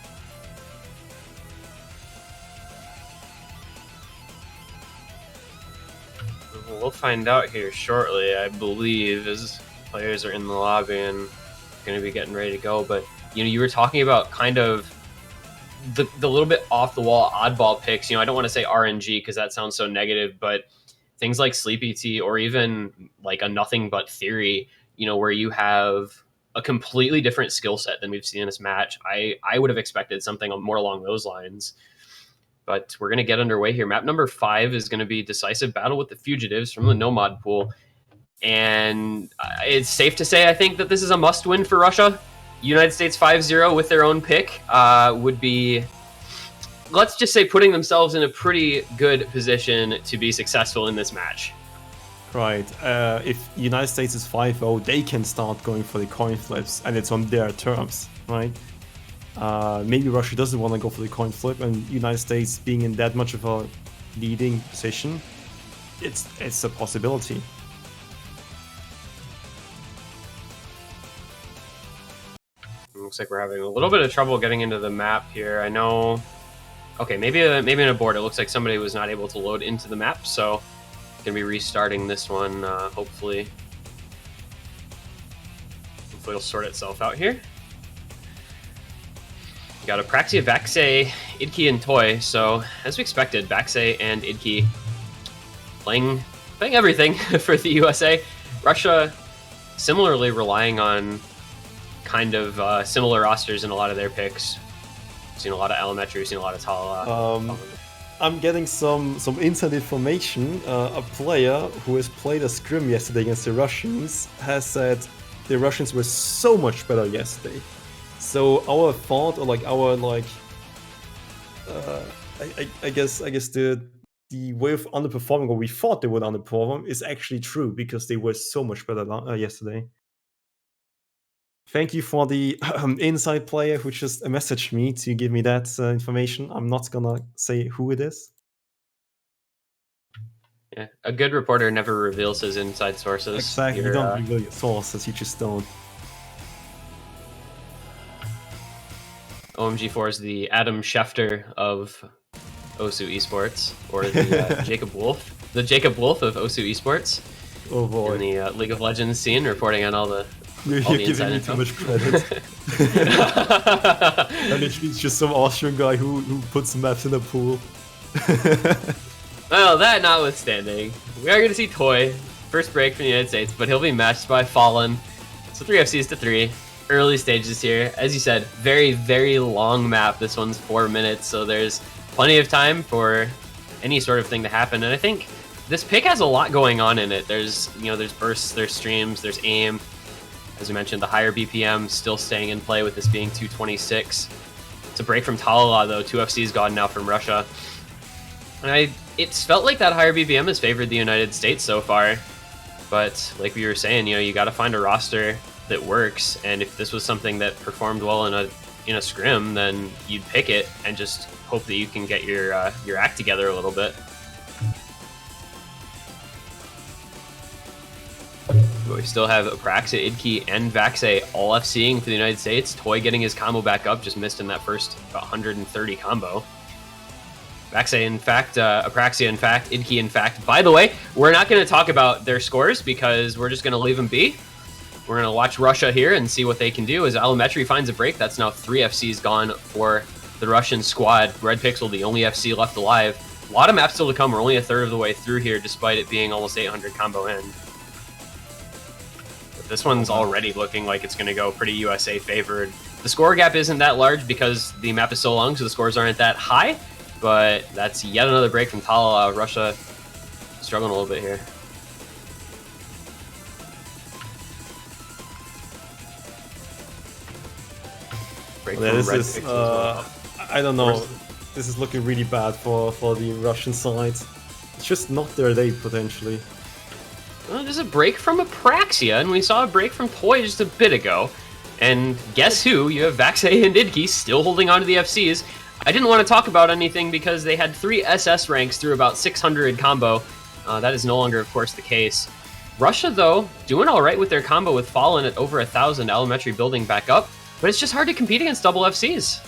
We'll find out here shortly, I believe, as players are in the lobby and going to be getting ready to go. But, you know, you were talking about kind of the little bit off-the-wall oddball picks. You know, I don't want to say RNG because that sounds so negative, but things like Sleepy T or even like a Nothing But Theory, you know, where you have a completely different skill set than we've seen in this match. I would have expected something more along those lines. But we're going to get underway here. Map number 5 is going to be Decisive Battle with the Fugitives from the Nomad pool. And it's safe to say, I think, that this is a must-win for Russia. United States 5-0 with their own pick would be, let's just say, putting themselves in a pretty good position to be successful in this match. Right. If United States is 5-0, they can start going for the coin flips, and it's on their terms, right? Maybe Russia doesn't want to go for the coin flip, and United States being in that much of a leading position, it's a possibility. Looks like we're having a little bit of trouble getting into the map here. I know. Okay, maybe an abort. It looks like somebody was not able to load into the map, so gonna be restarting this one. Hopefully it'll sort itself out here. We got Apraxia, Vaxei, Idki, and Toy. So as we expected, Vaxei and Idki playing everything for the USA. Russia similarly relying on kind of similar rosters in a lot of their picks. We've seen a lot of Elementary, we've seen a lot of Tala. I'm getting some inside information. A player who has played a scrim yesterday against the Russians has said the Russians were so much better yesterday. So our thought, or like our I guess the way of underperforming, or we thought they would underperform, is actually true because they were so much better yesterday. Thank you for the inside player who just messaged me to give me that information. I'm not gonna say who it is. Yeah, a good reporter never reveals his inside sources. Exactly, you don't reveal your sources, you just don't. OMG4 is the Adam Schefter of Osu Esports, or the Jacob Wolf. The Jacob Wolf of Osu Esports. Oh boy. In the League of Legends scene, reporting on all the You're giving me too much credit. And it's just some Austrian guy who puts maps in a pool. Well, that notwithstanding, we are going to see Toy, first break from the United States, but he'll be matched by Fallen. So 3 FCs to 3. Early stages here. As you said, very, very long map. This one's 4 minutes, so there's plenty of time for any sort of thing to happen. And I think this pick has a lot going on in it. There's bursts, there's streams, there's aim. As we mentioned, the higher BPM still staying in play with this being 226. It's a break from Talala, though. 2 FCs gone now from Russia. And it's felt like that higher BPM has favored the United States so far. But like we were saying, you got to find a roster that works. And if this was something that performed well in a scrim, then you'd pick it and just hope that you can get your act together a little bit. But we still have Apraxia, Idki, and Vaxei all FCing for the United States. Toy getting his combo back up, just missed in that first about 130 combo. Vaxei, in fact, Apraxia, in fact, Idki, in fact. By the way, we're not going to talk about their scores because we're just going to leave them be. We're going to watch Russia here and see what they can do. As Elementary finds a break, that's now 3 FCs gone for the Russian squad. Red Pixel, the only FC left alive. A lot of maps still to come. We're only a third of the way through here, despite it being almost 800 combo in. But this one's already looking like it's going to go pretty USA favored. The score gap isn't that large because the map is so long, so the scores aren't that high. But that's yet another break from Talala. Russia struggling a little bit here. Break from this Red is, Pixel as well. I don't know. This is looking really bad for the Russian side. It's just not their day, potentially. Well, there's a break from Apraxia, and we saw a break from Toy just a bit ago. And guess who? You have Vaxei and Idki still holding on to the FCs. I didn't want to talk about anything because they had 3 SS ranks through about 600 combo. That is no longer, of course, the case. Russia, though, doing all right with their combo with Fallen at over 1,000. Elementary building back up, but it's just hard to compete against double FCs.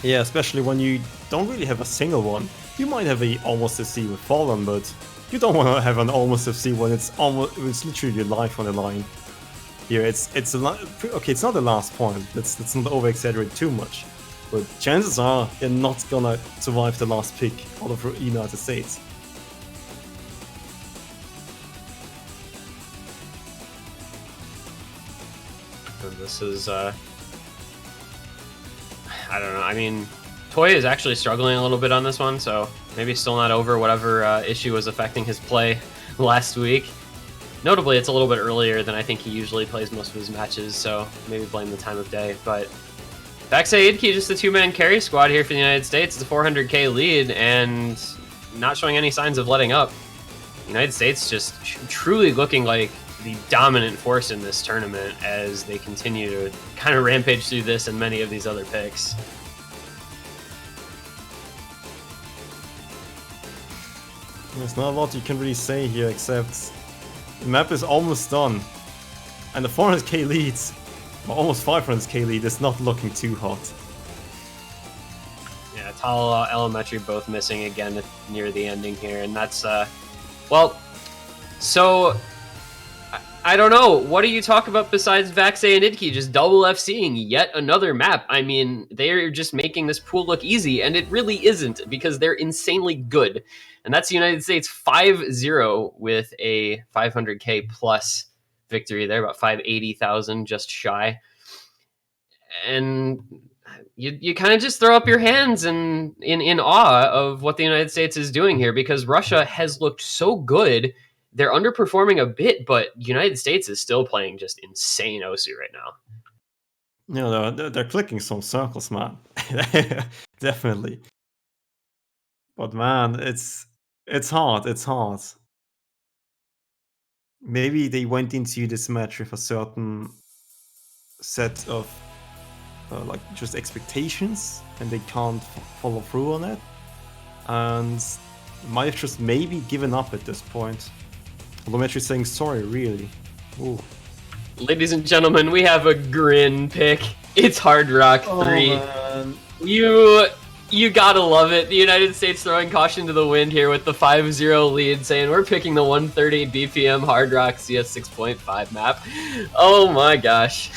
Yeah, especially when you don't really have a single one. You might have a almost FC with Fallen, but you don't want to have an almost FC when it's literally your life on the line. Here, it's okay. It's not the last point. Let's not over exaggerate too much. But chances are they're not gonna survive the last pick out of the United States. And this is, I don't know. I mean, Toy is actually struggling a little bit on this one, so maybe still not over whatever issue was affecting his play last week. Notably, it's a little bit earlier than I think he usually plays most of his matches, so maybe blame the time of day, but Vaxei Idki, just a 2-man carry squad here for the United States. It's a 400k lead and not showing any signs of letting up. The United States just truly looking like the dominant force in this tournament as they continue to kind of rampage through this and many of these other picks. There's not a lot you can really say here, except the map is almost done. And the 400k lead, or almost 500k lead, is not looking too hot. Yeah, Talala, Elementary both missing again near the ending here, and that's, well, so, I don't know. What do you talk about besides Vaxei and Idki just double FCing yet another map? I mean, they're just making this pool look easy, and it really isn't, because they're insanely good. And that's the United States 5-0 with a 500k plus victory there, about 580,000 just shy. And you kind of just throw up your hands in awe of what the United States is doing here, because Russia has looked so good. They're underperforming a bit, but United States is still playing just insane OSU right now. No, they're clicking some circles, man. Definitely. But man, it's hard. It's hard. Maybe they went into this match with a certain set of like just expectations, and they can't follow through on it, and might have just maybe given up at this point. Although I'm actually saying sorry, really. Ooh. Ladies and gentlemen, we have a Grin pick. It's Hard Rock 3. Man. You gotta love it. The United States throwing caution to the wind here with the 5-0 lead, saying we're picking the 130 BPM Hard Rock CS 6.5 map. Oh my gosh.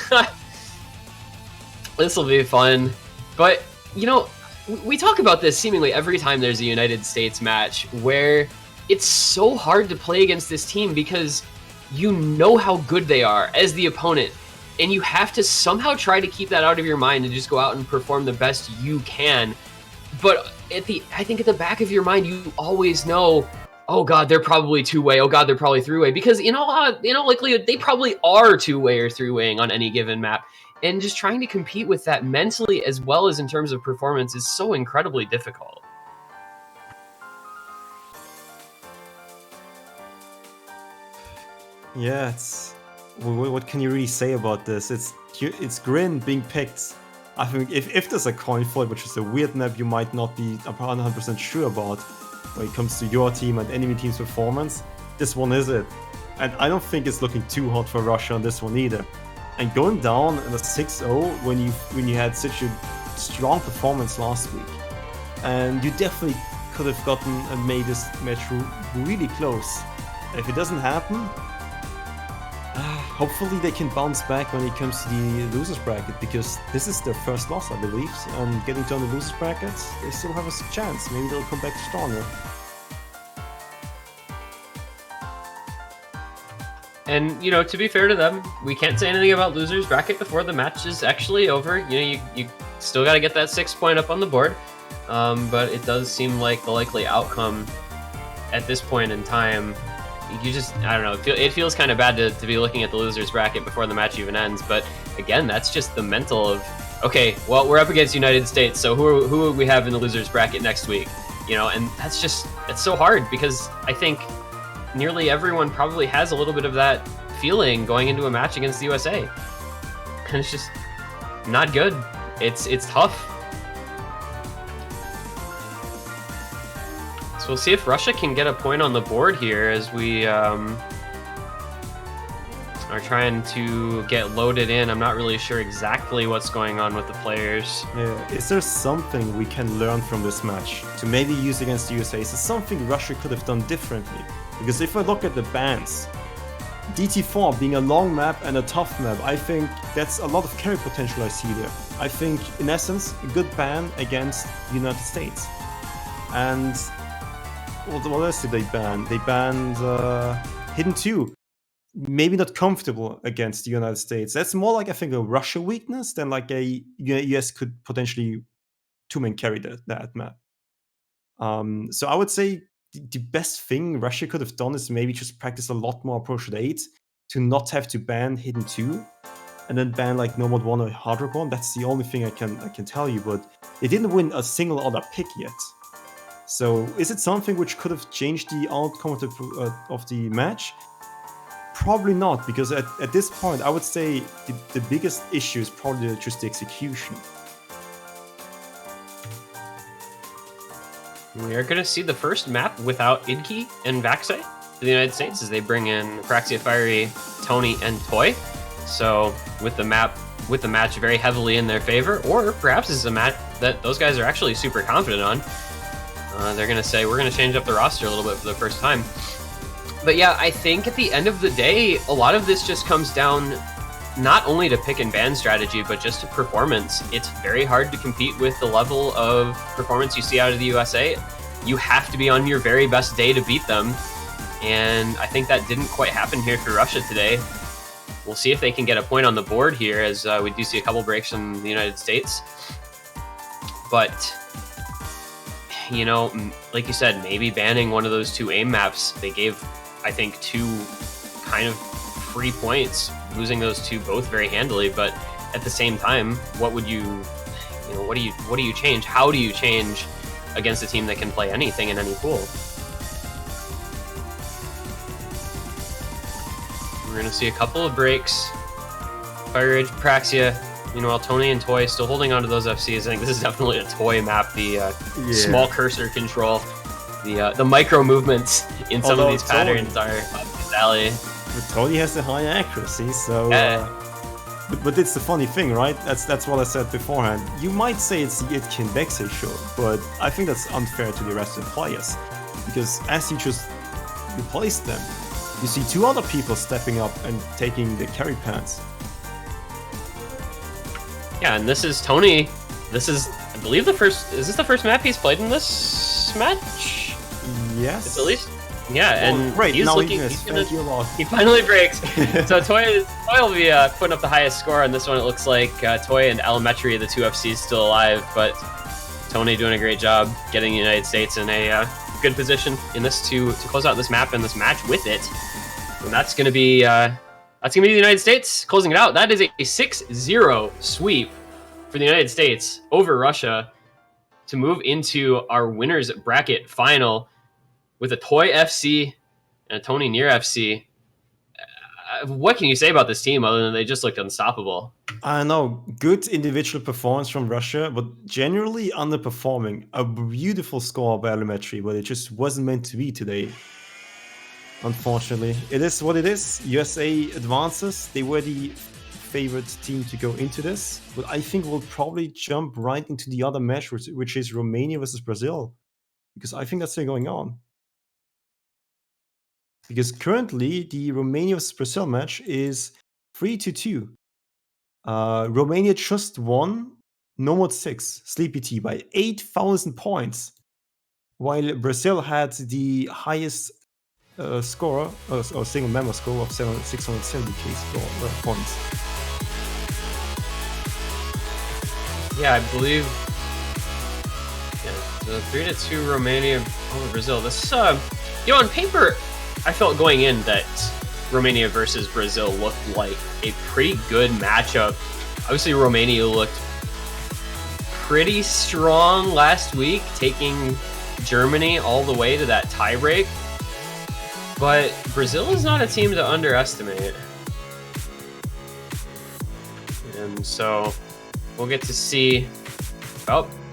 This will be fun. But, you know, we talk about this seemingly every time there's a United States match, where it's so hard to play against this team because you know how good they are as the opponent, and you have to somehow try to keep that out of your mind and just go out and perform the best you can. But I think at the back of your mind, you always know, oh god, they're probably two-way, oh god, they're probably three-way, because in all likelihood, they probably are two-way or three-waying on any given map. And just trying to compete with that mentally as well as in terms of performance is so incredibly difficult. Yeah, it's what can you really say about this? It's Grin being picked. I think if there's a coin flip, which is a weird map you might not be 100% sure about when it comes to your team and enemy team's performance, this one is it. And I don't think it's looking too hot for Russia on this one either. And going down in a 6-0 when you had such a strong performance last week, and you definitely could have gotten and made this match really close. If it doesn't happen, hopefully they can bounce back when it comes to the losers bracket, because this is their first loss, I believe, and getting down the losers brackets, they still have a chance. Maybe they'll come back stronger. And, you know, to be fair to them, we can't say anything about losers bracket before the match is actually over. You know, you still got to get that 6 point up on the board. But it does seem like the likely outcome at this point in time, you just, I don't know, it feels kind of bad to be looking at the losers bracket before the match even ends. But again, that's just the mental of, okay, well, we're up against United States, so who would we have in the losers bracket next week? You know, and that's just, it's so hard, because I think nearly everyone probably has a little bit of that feeling going into a match against the USA. And it's just not good. It's tough. So we'll see if Russia can get a point on the board here as we are trying to get loaded in. I'm not really sure exactly what's going on with the players. Yeah, is there something we can learn from this match to maybe use against the USA? Is there something Russia could have done differently? Because if I look at the bans, DT4 being a long map and a tough map, I think that's a lot of carry potential I see there. I think, in essence, a good ban against the United States. And what else did they ban? They banned Hidden 2. Maybe not comfortable against the United States. That's more like, I think, a Russia weakness than like a US could potentially two-man carry that map. So I would say the best thing Russia could have done is maybe just practice a lot more approach to 8 to not have to ban Hidden 2 and then ban like Nomad 1 or Hard Rock 1. That's the only thing I can tell you, but they didn't win a single other pick yet. So is it something which could have changed the outcome of the match? Probably not, because at this point, I would say the biggest issue is probably just the execution. We are going to see the first map without Idki and Vaxei for the United States as they bring in Praxia, Fiery, Tony, and Toy. So with the match very heavily in their favor, or perhaps this is a match that those guys are actually super confident on. They're going to say, we're going to change up the roster a little bit for the first time. But yeah, I think at the end of the day, a lot of this just comes down not only to pick and ban strategy, but just to performance. It's very hard to compete with the level of performance you see out of the USA. You have to be on your very best day to beat them. And I think that didn't quite happen here for Russia today. We'll see if they can get a point on the board here, as we do see a couple breaks from the United States. But, you know, like you said, maybe banning one of those two aim maps, they gave, I think, 2 kind of free points, losing those 2 both very handily. But at the same time, what would you know, what do you change? How do you change against a team that can play anything in any pool? We're going to see a couple of breaks. Fire Ridge, Praxia. Meanwhile, Tony and Toy still holding on to those FCs. I think this is definitely a Toy map. The small cursor control, the micro movements in some of these patterns are up his alley. But Tony has a high accuracy, so... But it's the funny thing, right? That's what I said beforehand. You might say it's the Idkin Vexer show, but I think that's unfair to the rest of the players. Because as you just replace them, you see 2 other people stepping up and taking the carry pants. Yeah, and this is Tony. This is, I believe, is this the first map he's played in this match? Yes. It's at least. Yeah, and great. He's now looking. He finally breaks. So Toy will be putting up the highest score on this one. It looks like Toy and Elementary, the 2 FCs, still alive, but Tony doing a great job getting the United States in a good position in this to close out this map and this match with it. And that's going to be the United States closing it out. That is a 6-0 sweep for the United States over Russia to move into our winners bracket final with a Toy FC and a Tony Near FC. What can you say about this team other than they just looked unstoppable? I know, good individual performance from Russia, but generally underperforming. A beautiful score by Elementary, but it just wasn't meant to be today. Unfortunately, it is what it is. USA advances. They were the favorite team to go into this, but I think we'll probably jump right into the other match, which is Romania versus Brazil, because I think that's still going on. Because currently the Romania versus Brazil match is 3-2. Romania just won No Mod 6 Sleepy T by 8,000 points, while Brazil had the highest score, or single member score of 670k points. Yeah, I believe. Yeah, the 3-2 Romania over Brazil. This, you know, on paper, I felt going in that Romania versus Brazil looked like a pretty good matchup. Obviously, Romania looked pretty strong last week, taking Germany all the way to that tiebreak. But Brazil is not a team to underestimate. And so we'll get to see,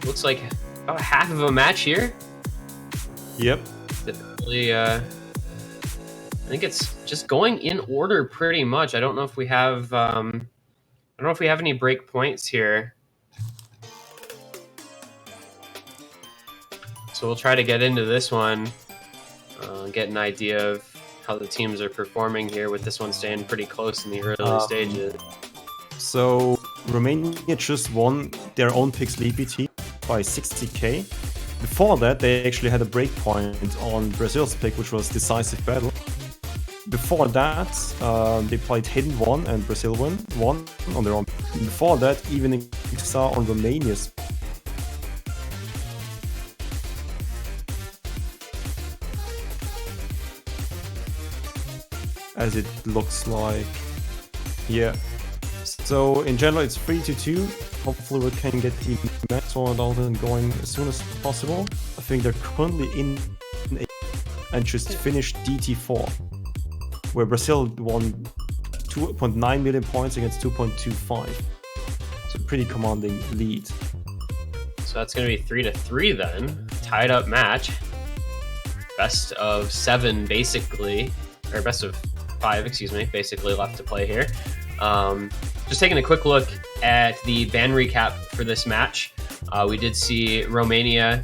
looks like about half of a match here. Yep. Definitely, I think it's just going in order pretty much. I don't know if we have, any break points here. So we'll try to get into this one, get an idea of how the teams are performing here, with this one staying pretty close in the early stages. So Romania just won their own pick Sleepy T by 60k. Before that, they actually had a break point on Brazil's pick, which was Decisive Battle. Before that, they played Hidden 1 and Brazil won on their own. Before that, Evening Star on Romania's. As it looks like. Yeah. So in general, it's 3-2. Hopefully we can get the match sorted out and going as soon as possible. I think they're currently in and just finished DT4. where Brazil won 2.9 million points against 2.25. So pretty commanding lead. So that's going to be 3-3 then. Tied up match. Best of 7 basically, or best of 5, excuse me, basically left to play here. Just taking a quick look at the ban recap for this match. We did see Romania,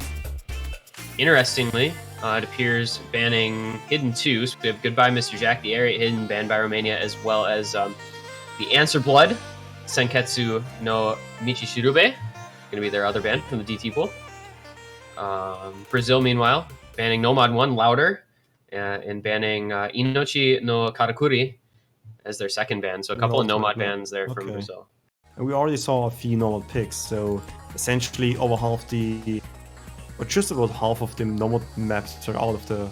interestingly, it appears banning Hidden 2. So we have Goodbye Mr. Jack, the Area Hidden, banned by Romania, as well as the Answer Blood, Senketsu no Michishirube, going to be their other ban from the DT pool. Brazil, meanwhile, banning Nomad 1, Louder, and banning Inochi no Karakuri as their second ban. So a couple of Nomad bans there from Brazil. And we already saw a few Nomad picks, so essentially over half or just about half of the Nomad maps are out of the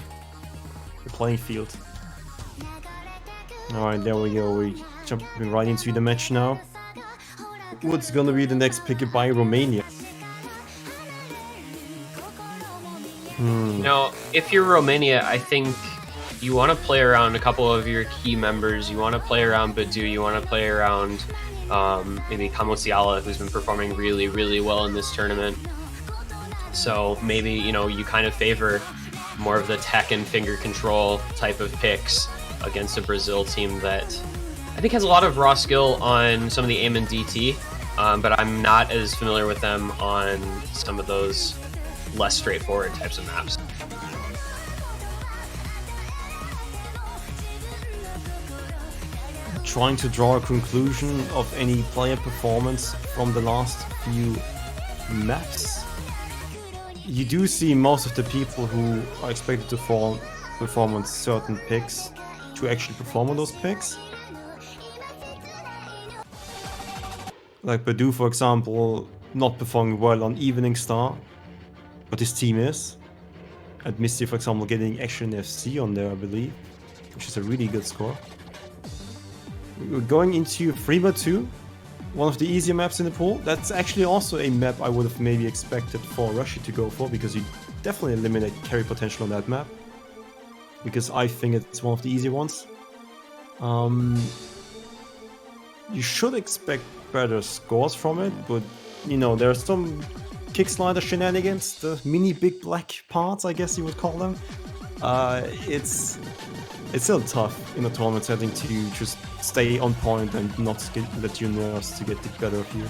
playing field. Alright, there we go. We're jumping right into the match now. What's gonna be the next pick by Romania? Now, if you're Romania, I think you want to play around a couple of your key members. You want to play around Badu. You want to play around maybe Kamosiala, who's been performing really, really well in this tournament. So maybe, you kind of favor more of the tech and finger control type of picks against a Brazil team that I think has a lot of raw skill on some of the aim and DT, but I'm not as familiar with them on some of those less straightforward types of maps. Trying to draw a conclusion of any player performance from the last few maps. You do see most of the people who are expected to perform on certain picks to actually perform on those picks. Like Badu, for example, not performing well on Evening Star, but his team is. And Misty, for example, getting Action FC on there, I believe, which is a really good score. We're going into Freema 2, one of the easier maps in the pool. That's actually also a map I would have maybe expected for Russia to go for, because you definitely eliminate carry potential on that map. Because I think it's one of the easier ones. You should expect better scores from it, but there are some kickslider shenanigans, the mini big black parts, I guess you would call them. It's still tough in a tournament setting to just stay on point and not let your nerves to get the better of you.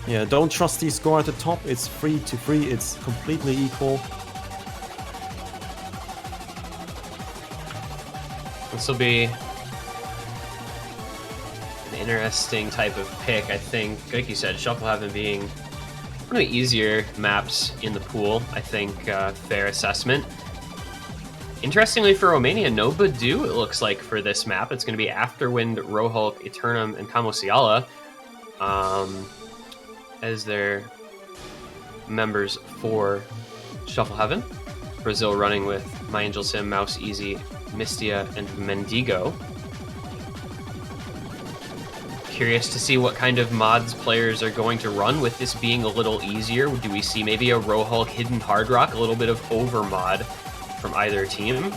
Yeah, don't trust the score at the top. It's 3-3. It's completely equal. This will be an interesting type of pick, I think. Like you said, Shufflehaven being one of the easier maps in the pool, I think, fair assessment. Interestingly for Romania, no Badu, it looks like, for this map. It's going to be Afterwind, Rohulk, Eternum, and Kamosiala as their members for Shufflehaven. Brazil running with My Angel Sim, Mouse Easy, Mystia, and Mendigo. Curious to see what kind of mods players are going to run with this being a little easier. Do we see maybe a Rohulk Hidden Hard Rock, a little bit of overmod from either team?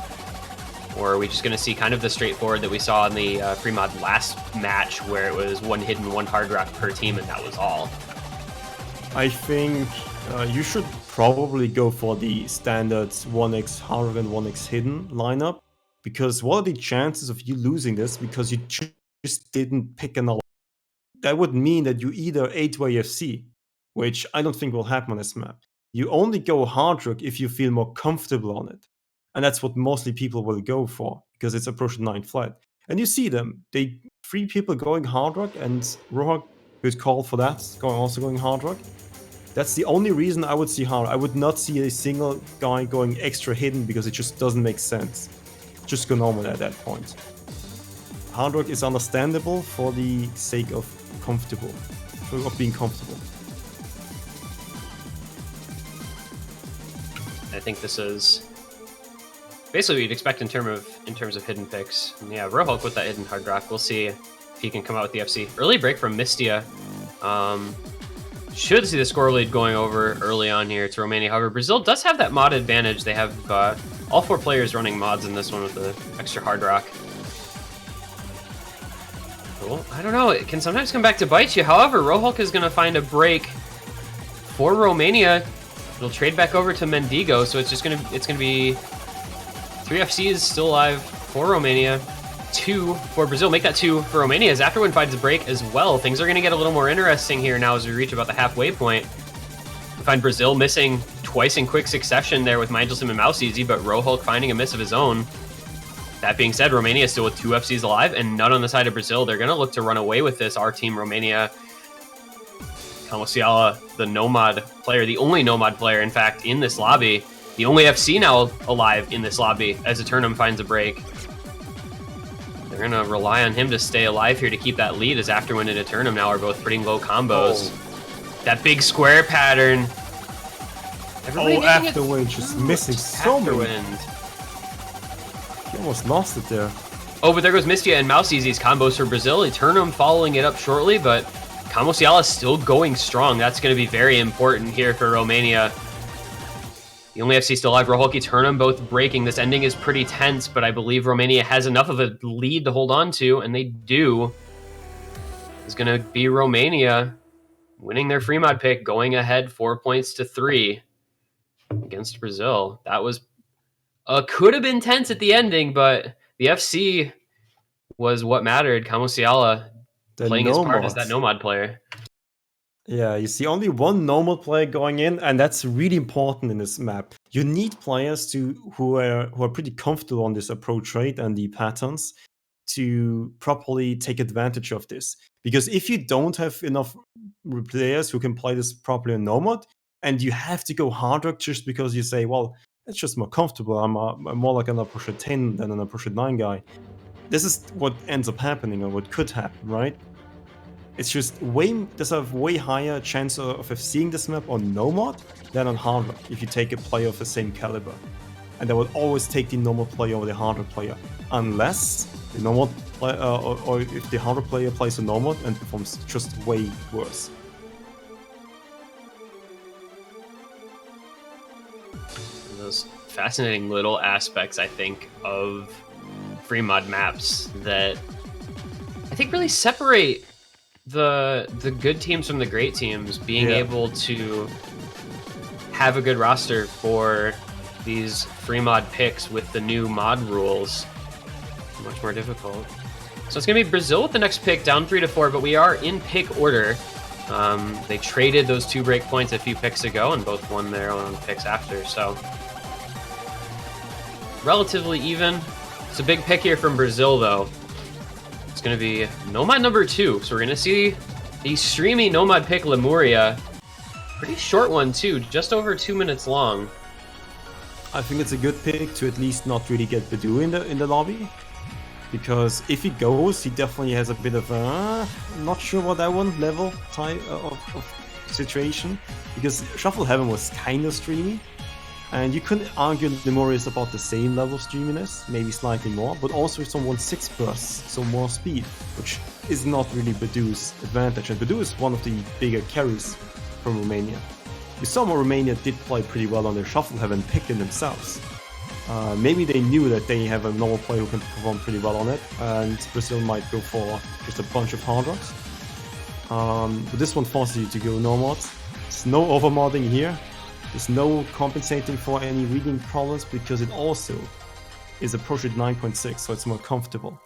Or are we just going to see kind of the straightforward that we saw in the free mod last match, where it was one hidden, one hard rock per team, and that was all? I think you should probably go for the standard 1x hard rock and 1x hidden lineup, because what are the chances of you losing this because you just didn't pick another? That would mean that you either A2 AFC, which I don't think will happen on this map. You only go hard rock if you feel more comfortable on it. And that's what mostly people will go for, because it's approaching 9th flight. And you see them. 3 people going hard rock, and Rohulk, who's called for that, also going hard rock. That's the only reason I would see hard. I would not see a single guy going extra hidden, because it just doesn't make sense. Just go normal at that point. Hard rock is understandable for the sake of being comfortable. I think this is basically what you'd expect in terms of hidden picks. And yeah, Rohulk with that hidden hard rock. We'll see if he can come out with the FC. Early break from Mystia. Should see the score lead going over early on here to Romania. However, Brazil does have that mod advantage. They have All 4 players running mods in this one with the extra hard rock. Cool. I don't know, it can sometimes come back to bite you. However, Rohulk is going to find a break for Romania. It'll trade back over to Mendigo, so it's gonna be 3 FCs still alive for Romania, 2 for Brazil. Make that 2 for Romania as Afterwind finds a break as well. Things are gonna get a little more interesting here now as we reach about the halfway point. We find Brazil missing twice in quick succession there with Mandelson and Mouseeasy, but Rohulk finding a miss of his own. That being said, Romania is still with 2 FCs alive and none on the side of Brazil. They're gonna look to run away with this. Our team, Romania. Kamosiala, the Nomad player, the only Nomad player, in fact, in this lobby. The only FC now alive in this lobby as Eternum finds a break. They're going to rely on him to stay alive here to keep that lead as Afterwind and Eternum now are both pretty low combos. Oh. That big square pattern. Everybody Afterwind just missing so many. He almost lost it there. Oh, but there goes Mistia and Mouseeasy's combos for Brazil. Eternum following it up shortly, but Kamosiala is still going strong. That's going to be very important here for Romania. The only FC still alive, Rohulk, Eternum, both breaking. This ending is pretty tense, but I believe Romania has enough of a lead to hold on to, and they do. It's going to be Romania winning their free mod pick, going ahead 4 points to 3 against Brazil. That was could have been tense at the ending, but the FC was what mattered. Kamosiala playing his part as that Nomad player. Yeah, you see only one Nomad player going in, and that's really important in this map. You need players who are pretty comfortable on this approach rate and the patterns to properly take advantage of this. Because if you don't have enough players who can play this properly in Nomad, and you have to go hard rock just because you say, well, it's just more comfortable. I'm more like an approach at 10 than an approach at 9 guy. This is what ends up happening, or what could happen, right? It's just there's a way higher chance of seeing this map on Nomad than on hard rock if you take a player of the same caliber. And I would always take the Nomad player over the hard rock player, unless the Nomad player, or if the hard rock player plays a Nomad and performs just way worse. Those fascinating little aspects, I think, of free mod maps that I think really separate the good teams from the great teams. Being able to have a good roster for these free mod picks with the new mod rules, much more difficult. So it's gonna be Brazil with the next pick, down 3-4, but we are in pick order. They traded those 2 break points a few picks ago and both won their own picks after, so relatively even. It's a big pick here from Brazil, though. It's going to be Nomad number 2. So we're going to see the streamy Nomad pick, Lemuria. Pretty short one, too. Just over 2 minutes long. I think it's a good pick to at least not really get Badu in the lobby. Because if he goes, he definitely has a bit of a not sure what I want level type of situation. Because Shuffle Heaven was kind of streamy. And you could argue Lemuria is about the same level of streaminess, maybe slightly more, but also with some 1/6 bursts, so more speed, which is not really Badu's advantage. And Badu is one of the bigger carries from Romania. We saw Romania did play pretty well on their Shuffle Heaven pick in themselves. Maybe they knew that they have a normal player who can perform pretty well on it, and Brazil might go for just a bunch of hard rocks. But this one forces you to go Nomad. There's no overmodding here. There's no compensating for any reading problems because it also is approached at 9.6, so it's more comfortable.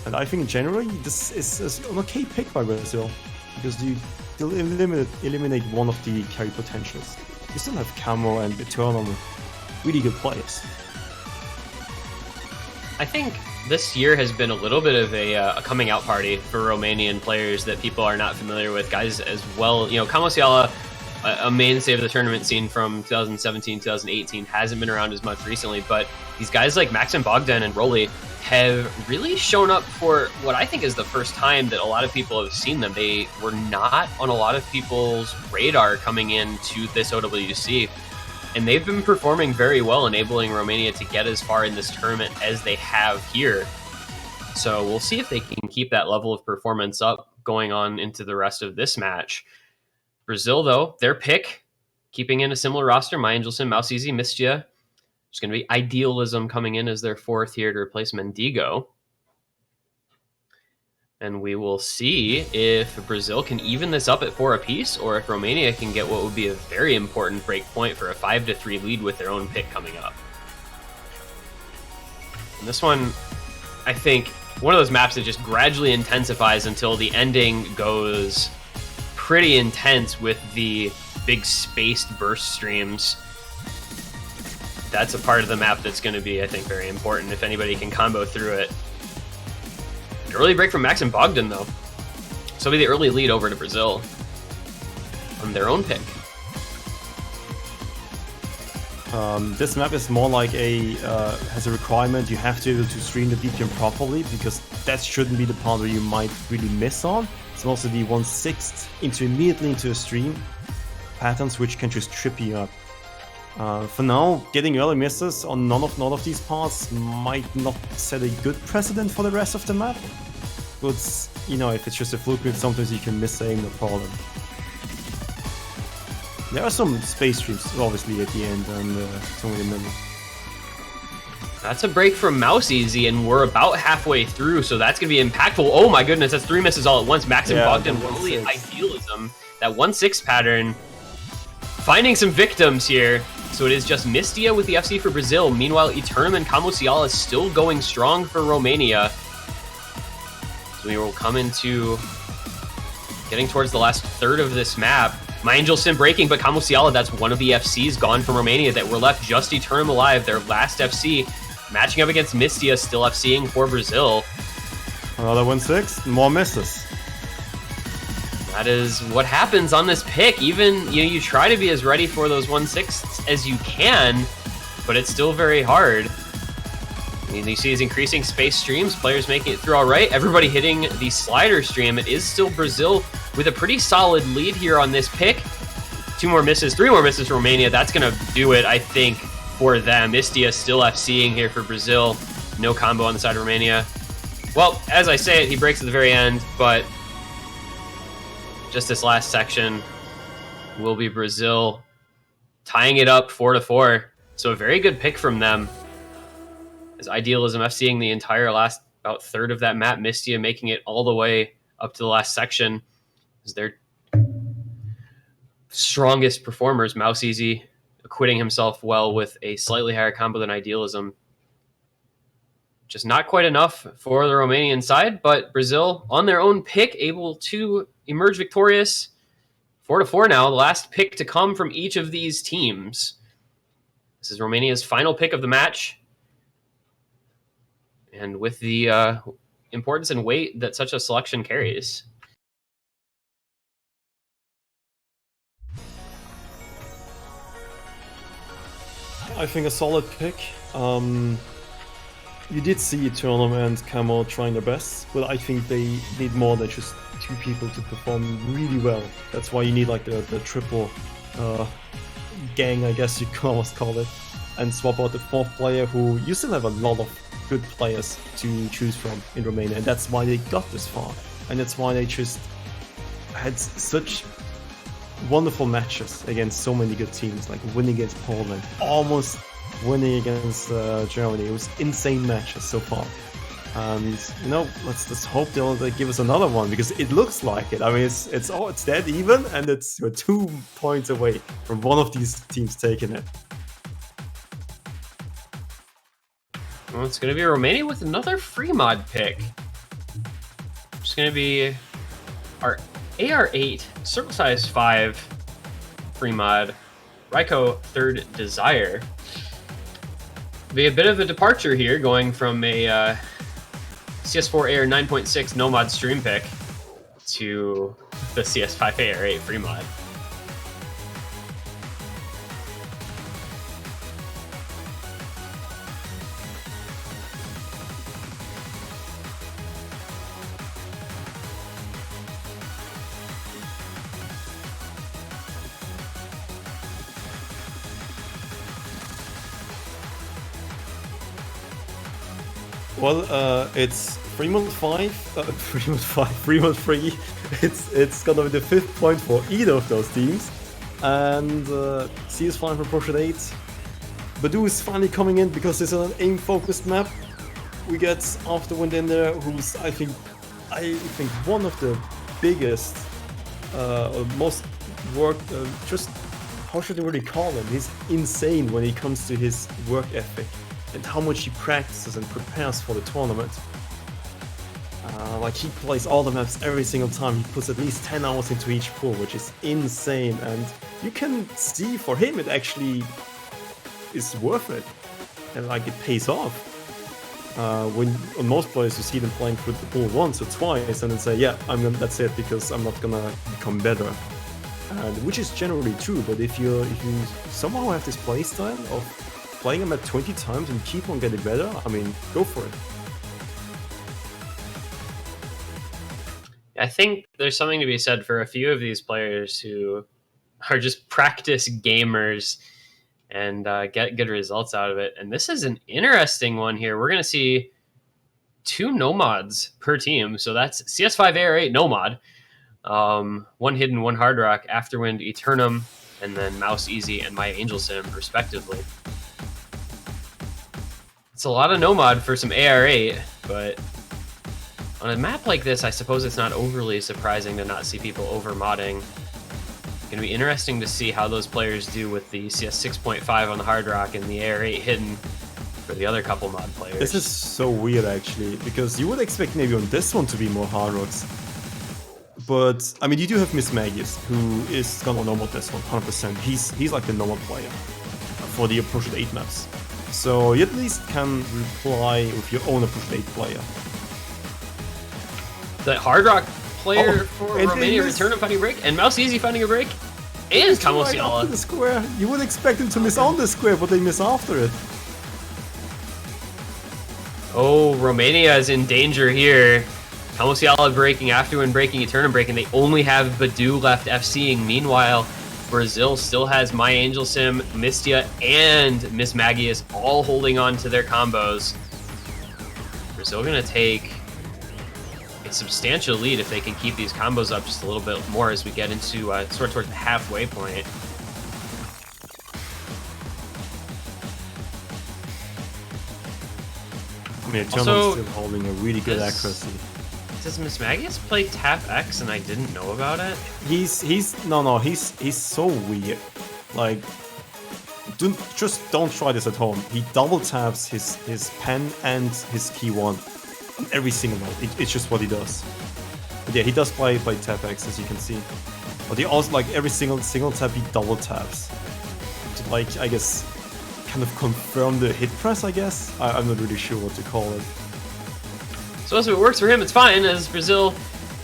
And I think generally this is an okay pick by Brazil because you still eliminate one of the carry potentials. You still have Camo and Eternal, really good players. I think this year has been a little bit of a coming out party for Romanian players that people are not familiar with. Guys as well, you know, Kamosiala, a mainstay of the tournament scene from 2017, 2018, hasn't been around as much recently, but these guys like Maxim Bogdan and Rolly have really shown up for what I think is the first time that a lot of people have seen them. They were not on a lot of people's radar coming into this OWC, and they've been performing very well, enabling Romania to get as far in this tournament as they have here. So we'll see if they can keep that level of performance up going on into the rest of this match. Brazil, though, their pick, keeping in a similar roster, My Angelson, Mouseeasy, Mistia, There's going to be Idealism coming in as their fourth here to replace Mendigo. And we will see if Brazil can even this up at 4 apiece, or if Romania can get what would be a very important break point for a 5-3 lead with their own pick coming up. And this one, I think, one of those maps that just gradually intensifies until the ending goes pretty intense with the big spaced burst streams. That's a part of the map that's going to be, I think, very important if anybody can combo through it. An early break from Max and Bogdan, though. So it'll be the early lead over to Brazil on their own pick. This map is more like has a requirement you have to be able to stream the BPM properly, because that shouldn't be the part where you might really miss on. It's also the 1/6 immediately into a stream patterns which can just trip you up. For now, getting early misses on none of these parts might not set a good precedent for the rest of the map. But, you know, if it's just a fluke move, sometimes you can miss aim, no problem. There are some space streams, obviously, at the end and some in the middle. That's a break from Mouse Easy, and we're about halfway through, so that's going to be impactful. Oh my goodness, that's 3 misses all at once. Max and Bogdan really Idealism. That 1/6 pattern. Finding some victims here. So it is just Mistia with the FC for Brazil. Meanwhile, Eternum and Kamusiala is still going strong for Romania. So we will come into getting towards the last third of this map. My Angel Sim breaking, but Kamusiala, that's one of the FCs gone from Romania that were left just Eternum alive, their last FC. Matching up against Mistia, still FCing for Brazil. Another 1/6, more misses. That is what happens on this pick. Even, you try to be as ready for those 1/6 as you can, but it's still very hard. You see these increasing space streams, players making it through all right. Everybody hitting the slider stream. It is still Brazil with a pretty solid lead here on this pick. 2 more misses, 3 more misses for Romania. That's going to do it, I think, for them. Mistia still FCing here for Brazil. No combo on the side of Romania. Well, as I say it, he breaks at the very end, but just this last section will be Brazil tying it up 4-4. So a very good pick from them. As Idealism FCing the entire last about third of that map, Mistia making it all the way up to the last section as their strongest performers. Mouse Easy acquitting himself well with a slightly higher combo than Idealism. Just not quite enough for the Romanian side, but Brazil on their own pick able to emerge victorious. 4-4 now, the last pick to come from each of these teams. This is Romania's final pick of the match. And with the importance and weight that such a selection carries. I think a solid pick. You did see Eternum and Camo trying their best, but I think they need more than just 2 people to perform really well. That's why you need like the triple gang, I guess you can almost call it, and swap out the 4th player, who you still have a lot of good players to choose from in Romania, and that's why they got this far, and that's why they just had such wonderful matches against so many good teams, like winning against Poland, almost winning against Germany. It was insane matches so far, and you know, let's just hope they'll give us another one, because it looks like it. I mean, it's dead even, and we're 2 points away from one of these teams taking it. Well, it's going to be Romania with another free mod pick. It's going to be our AR8 Circle Size 5 free mod, Raiko 3rd Desire. Be a bit of a departure here, going from a CS4 AR 9.6 no mod stream pick to the CS5 AR8 free mod. Well, it's 3-5, 3-3. It's gonna be the 5th point for either of those teams, and CS5 for Portrait 8 Badu is finally coming in because it's an aim-focused map. We get Afterwind in there, who's I think one of the biggest, or most just how should I really call him? He's insane when it comes to his work ethic and how much he practices and prepares for the tournament. Like he plays all the maps every single time. He puts at least 10 hours into each pool, which is insane. And you can see for him it actually is worth it, and like it pays off. When on most players you see them playing through the pool once or twice and then say, yeah, that's it because I'm not gonna become better. Which is generally true, but if you somehow have this playstyle of playing them at 20 times and keep on getting better, I mean, go for it. I think there's something to be said for a few of these players who are just practice gamers and get good results out of it. And this is an interesting one here. We're going to see 2 Nomads per team. So that's CS5 AR8 Nomad, 1 Hidden, 1 Hard Rock, Afterwind, Eternum, and then Mouse Easy and My Angel Sim, respectively. It's a lot of Nomad for some AR8, but on a map like this, I suppose it's not overly surprising to not see people over-modding. It's going to be interesting to see how those players do with the CS 6.5 on the Hard Rock and the AR8 Hidden for the other couple mod players. This is so weird, actually, because you would expect maybe on this one to be more Hard Rocks. But, I mean, you do have Miss Magius, who is gonna nomad this one, 100%. He's like the nomad player for the Approach 8 maps. So you at least can reply with your own Approach 8 player. The Hard Rock player for Romania Return finding a break, and Mouse Easy finding a break, and Kamosiala. The square. You would expect him to miss on the square, but they miss after it. Oh, Romania is in danger here. Kamosiala breaking, Afterwind breaking, Eternum breaking. They only have Badu left FCing. Meanwhile, Brazil still has My Angel Sim, Mistia, and Miss Magius all holding on to their combos. Brazil gonna take a substantial lead if they can keep these combos up just a little bit more as we get into sort of towards the halfway point. I mean, Eternum's still holding a really good accuracy. Does Miss Magius play Tap X and I didn't know about it? He's so weird. Like, don't try this at home. He double taps his pen and his key 1 on every single note. It's just what he does. But yeah, he does play Tap X, as you can see. But he also, like, every single tap he double taps to, like, I guess, kind of confirm the hit press, I guess. I'm not really sure what to call it. So if it works for him, it's fine, as Brazil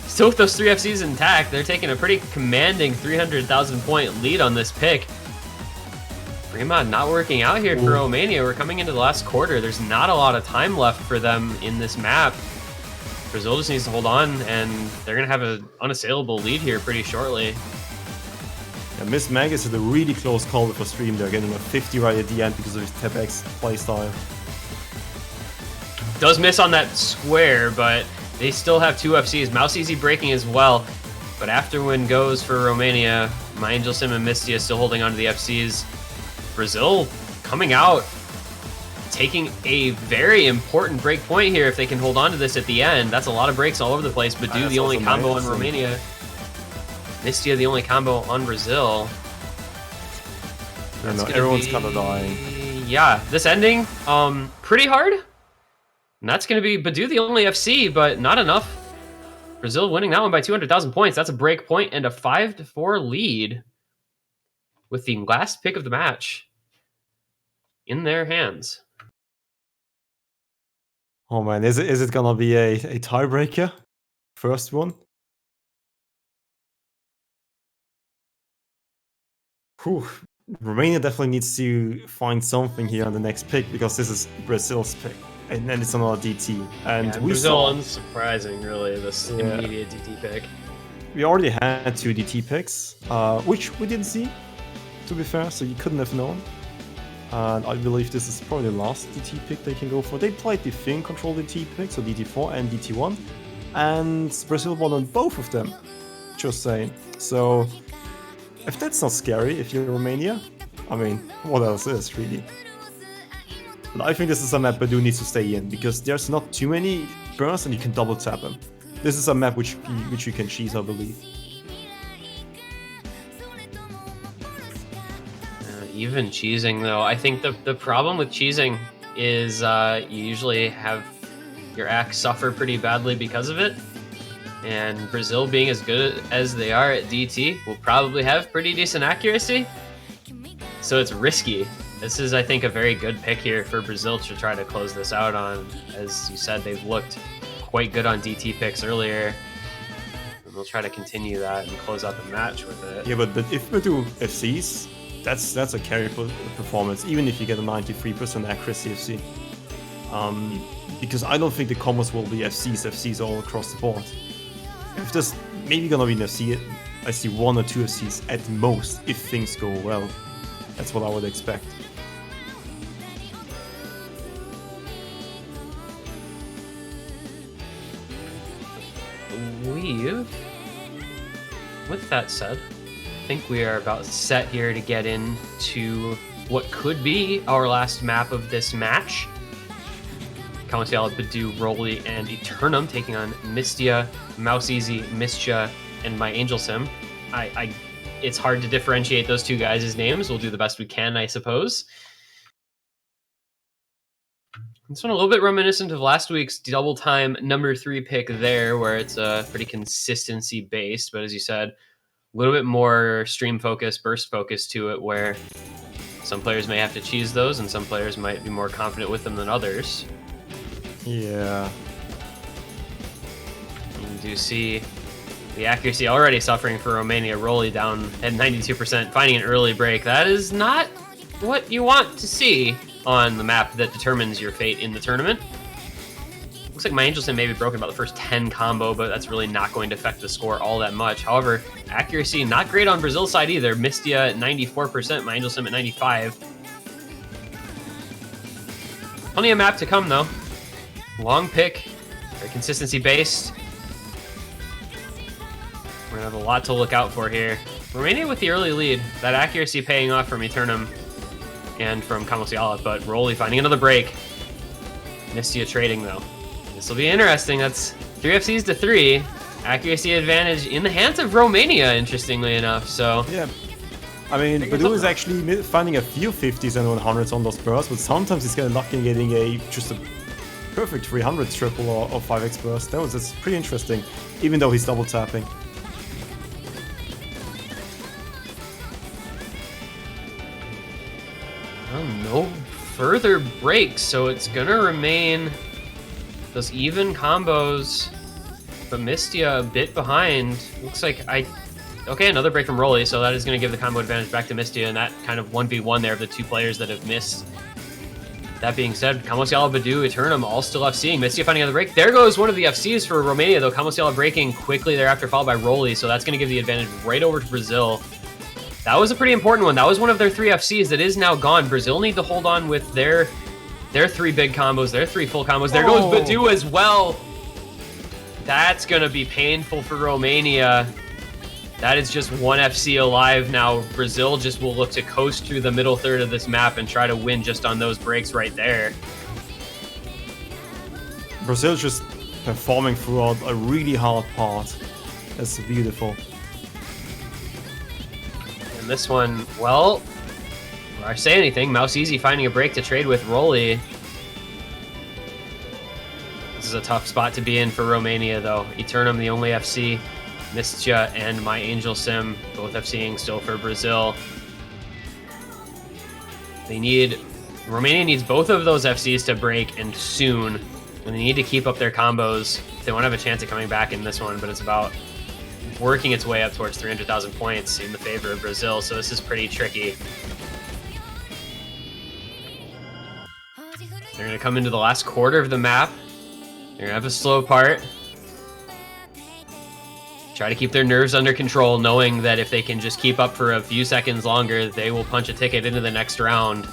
still with those 3 FCs intact. They're taking a pretty commanding 300,000 point lead on this pick. Fremont not working out here for Romania. We're coming into the last quarter. There's not a lot of time left for them in this map. Brazil just needs to hold on, and they're going to have an unassailable lead here pretty shortly. Yeah, Miss Magus is a really close call with a stream. They're getting a 50 right at the end because of his Tap X playstyle. Does miss on that square, but they still have 2 FCs. Mouse Easy breaking as well, but Afterwind goes for Romania. My Angel Sim and Mistia still holding on to the FCs. Brazil coming out, taking a very important break point here if they can hold on to this at the end. That's a lot of breaks all over the place. Badu the only combo on Romania. Mistia the only combo on Brazil. I know, everyone's kind of dying. Yeah, this ending, pretty hard. And that's going to be Badu the only FC, but not enough. Brazil winning that one by 200,000 points. That's a break point and a 5-4 lead with the last pick of the match in their hands. Oh man, is it gonna be a tiebreaker? First one? Whew. Romania definitely needs to find something here on the next pick because this is Brazil's pick. And then it's another DT. And yeah, we Brazil saw unsurprising, really, this immediate DT pick. We already had 2 DT picks, which we didn't see, to be fair, so you couldn't have known. And I believe this is probably the last DT pick they can go for. They played the Fin control DT pick, so DT4 and DT1. And Brazil won on both of them. Just saying. So, if that's not scary, if you're Romania, I mean, what else is, really? But I think this is a map Badu needs to stay in, because there's not too many bursts and you can double tap them. This is a map which you can cheese, I believe. Even cheesing, though, I think the problem with cheesing is you usually have your acts suffer pretty badly because of it. And Brazil, being as good as they are at DT, will probably have pretty decent accuracy. So it's risky. This is, I think, a very good pick here for Brazil to try to close this out on. As you said, they've looked quite good on DT picks earlier. And they'll try to continue that and close out the match with it. Yeah, but if we do FCs, that's a carry performance, even if you get a 93% accuracy FC. Because I don't think the combos will be FCs all across the board. If there's maybe gonna be an FC, I see 1 or 2 FCs at most if things go well. That's what I would expect. With that said, I think we are about set here to get into what could be our last map of this match. Kamasiala, Badu, Roly, and Eternum taking on Mistia, Mouse Easy, Mistia, and My Angel Sim. It's hard to differentiate those two guys' names. We'll do the best we can, I suppose. This one a little bit reminiscent of last week's double time number 3 pick there, where it's pretty consistency based, but as you said, a little bit more stream focus, burst focus to it, where some players may have to cheese those and some players might be more confident with them than others. Yeah. You do see the accuracy already suffering for Romania. Roly down at 92%, finding an early break. That is not what you want to see on the map that determines your fate in the tournament. Looks like My Angel Sim may be broken about the first 10 combo, but that's really not going to affect the score all that much. However, accuracy not great on Brazil's side either. Mistia at 94%, My Angel Sim at 95%. Plenty of map to come though. Long pick, very consistency based. We're gonna have a lot to look out for here. Romania with the early lead. That accuracy paying off from Eternum and from Kamasiala, but Roly finding another break. Mistia trading though. This will be interesting. That's 3 FCs to 3. Accuracy advantage in the hands of Romania, interestingly enough. So yeah. I mean, Badu is actually finding a few 50s and 100s on those bursts, but sometimes he's getting lucky in getting just a perfect 300 triple or 5x burst. That's pretty interesting, even though he's double tapping. Well, no further breaks, so it's gonna remain those even combos, but Mistia a bit behind. Looks like okay, another break from Roly, so that is going to give the combo advantage back to Mistia, and that kind of 1v1 there of the two players that have missed. That being said, Kamasiala, Badu, Eternum all still FCing. Mistia finding another break. There goes one of the FCs for Romania, though. Kamasiala breaking quickly thereafter, followed by Roly, so that's going to give the advantage right over to Brazil. That was a pretty important one. That was one of their 3 FCs that is now gone. Brazil need to hold on with their 3 big combos, their 3 full combos. There goes Badu as well. That's going to be painful for Romania. That is just 1 FC alive now. Brazil just will look to coast through the middle third of this map and try to win just on those breaks right there. Brazil just performing throughout a really hard part. That's beautiful. And this one, well, I say anything. Mouse Easy finding a break to trade with Roly. This is a tough spot to be in for Romania, though. Eternum, the only FC. Mistia and My Angel Sim, both FCing still for Brazil. Romania needs both of those FCs to break, and soon. And they need to keep up their combos if they want to have a chance at coming back in this one, but it's about working its way up towards 300,000 points in the favor of Brazil, so this is pretty tricky. They're going to come into the last quarter of the map. They're going to have a slow part. Try to keep their nerves under control, knowing that if they can just keep up for a few seconds longer, they will punch a ticket into the next round.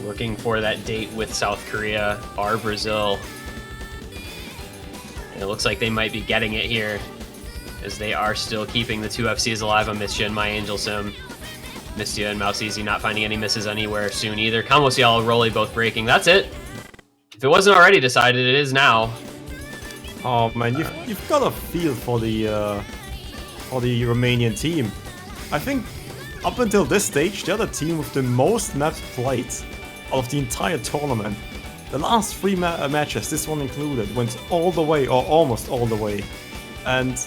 Looking for that date with South Korea or Brazil. And it looks like they might be getting it here, as they are still keeping the 2 FCs alive on Mistia and My Angel Sim. Mistia and Mouse Easy not finding any misses anywhere soon either. Kamosial, Rolly both breaking. That's it. If it wasn't already decided, it is now. Oh man, you've got a feel for the Romanian team. I think up until this stage, they're the team with the most maps played out of the entire tournament. The last 3 matches, this one included, went all the way, or almost all the way. And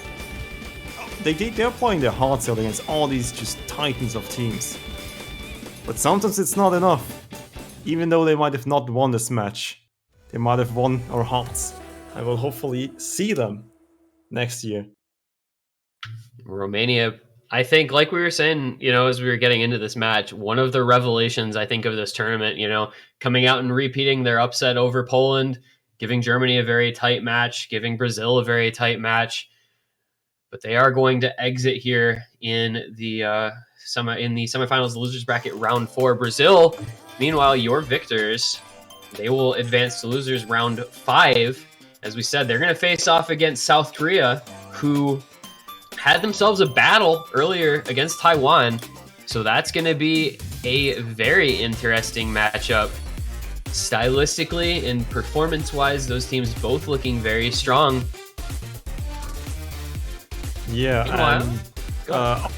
they're playing their hearts out against all these just titans of teams. But sometimes it's not enough. Even though they might have not won this match, they might have won our hearts. I will hopefully see them next year. Romania, I think, like we were saying, as we were getting into this match, one of the revelations, I think, of this tournament, coming out and repeating their upset over Poland, giving Germany a very tight match, giving Brazil a very tight match. But they are going to exit here in the semifinals, the losers bracket, round 4. Brazil, meanwhile, your victors, they will advance to losers round 5. As we said, they're going to face off against South Korea, who had themselves a battle earlier against Taiwan. So that's going to be a very interesting matchup. Stylistically and performance-wise, those teams both looking very strong. Yeah, and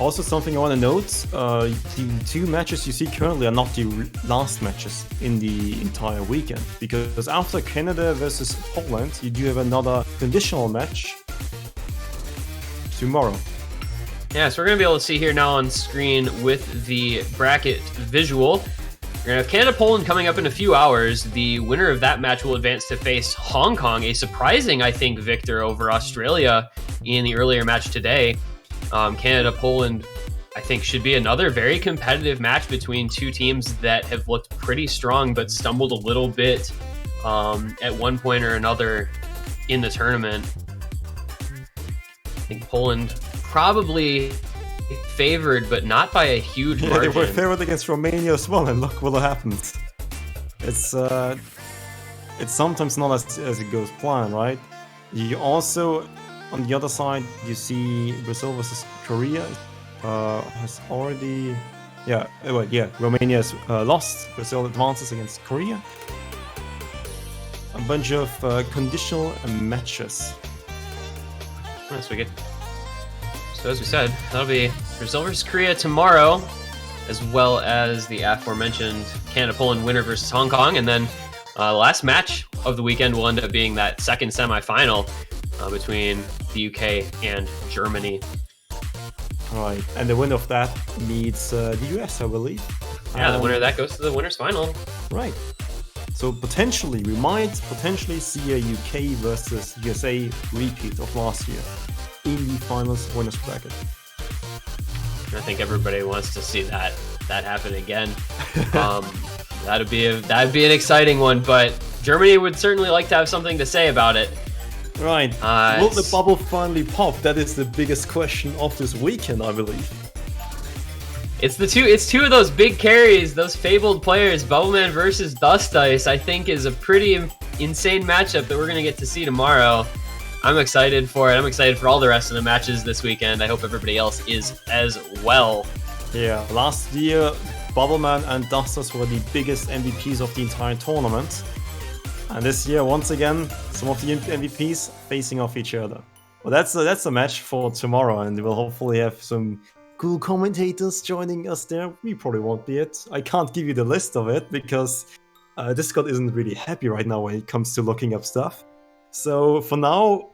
also something I want to note, the 2 matches you see currently are not the last matches in the entire weekend, because after Canada versus Poland, you do have another conditional match tomorrow. Yeah, so we're going to be able to see here now on screen with the bracket visual. We're going to have Canada-Poland coming up in a few hours. The winner of that match will advance to face Hong Kong, a surprising, I think, victor over Australia in the earlier match today. Canada-Poland, I think, should be another very competitive match between 2 teams that have looked pretty strong but stumbled a little bit at one point or another in the tournament. I think Poland probably favored, but not by a huge margin. They were favored against Romania as well, and look what happens. It's sometimes not as it goes planned, right? You also, on the other side, you see Brazil versus Korea has already, Romania has lost. Brazil advances against Korea. A bunch of conditional matches. Yes, we get. So as we said, that'll be Brazil versus Korea tomorrow, as well as the aforementioned Canada-Poland winner versus Hong Kong, and then the last match of the weekend will end up being that second semifinal between the UK and Germany. Right, and the winner of that meets the US, I believe. Yeah, the winner of that goes to the winners final. Right. So we might potentially see a UK versus USA repeat of last year in the finals winners bracket. I think everybody wants to see that happen again. That'd be an exciting one, but Germany would certainly like to have something to say about it. Right. Will the bubble finally pop? That is the biggest question of this weekend, I believe. It's two of those big carries, those fabled players. Bubbleman versus Dust Ice, I think, is a pretty insane matchup that we're going to get to see tomorrow. I'm excited for it. I'm excited for all the rest of the matches this weekend. I hope everybody else is as well. Yeah, last year, Bubbleman and Dust Ice were the biggest MVPs of the entire tournament. And this year, once again, some of the MVPs facing off each other. Well, that's a match for tomorrow, and we'll hopefully have some cool commentators joining us there. We probably won't be it. I can't give you the list of it because Discord isn't really happy right now when it comes to looking up stuff. So for now,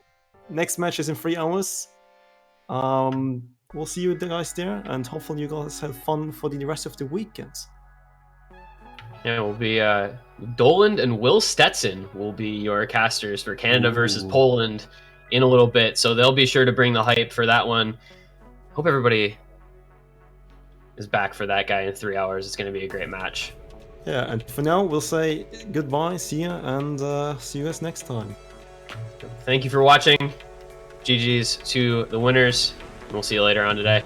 next match is in 3 hours. We'll see you guys there, and hopefully you guys have fun for the rest of the weekend. Yeah, it will be Doland and Will Stetson will be your casters for Canada versus Poland in a little bit. So they'll be sure to bring the hype for that one. Hope everybody is back for that guy in 3 hours. It's going to be a great match. Yeah, and for now, we'll say goodbye, see ya, and see you guys next time. Thank you for watching. GG's to the winners. We'll see you later on today.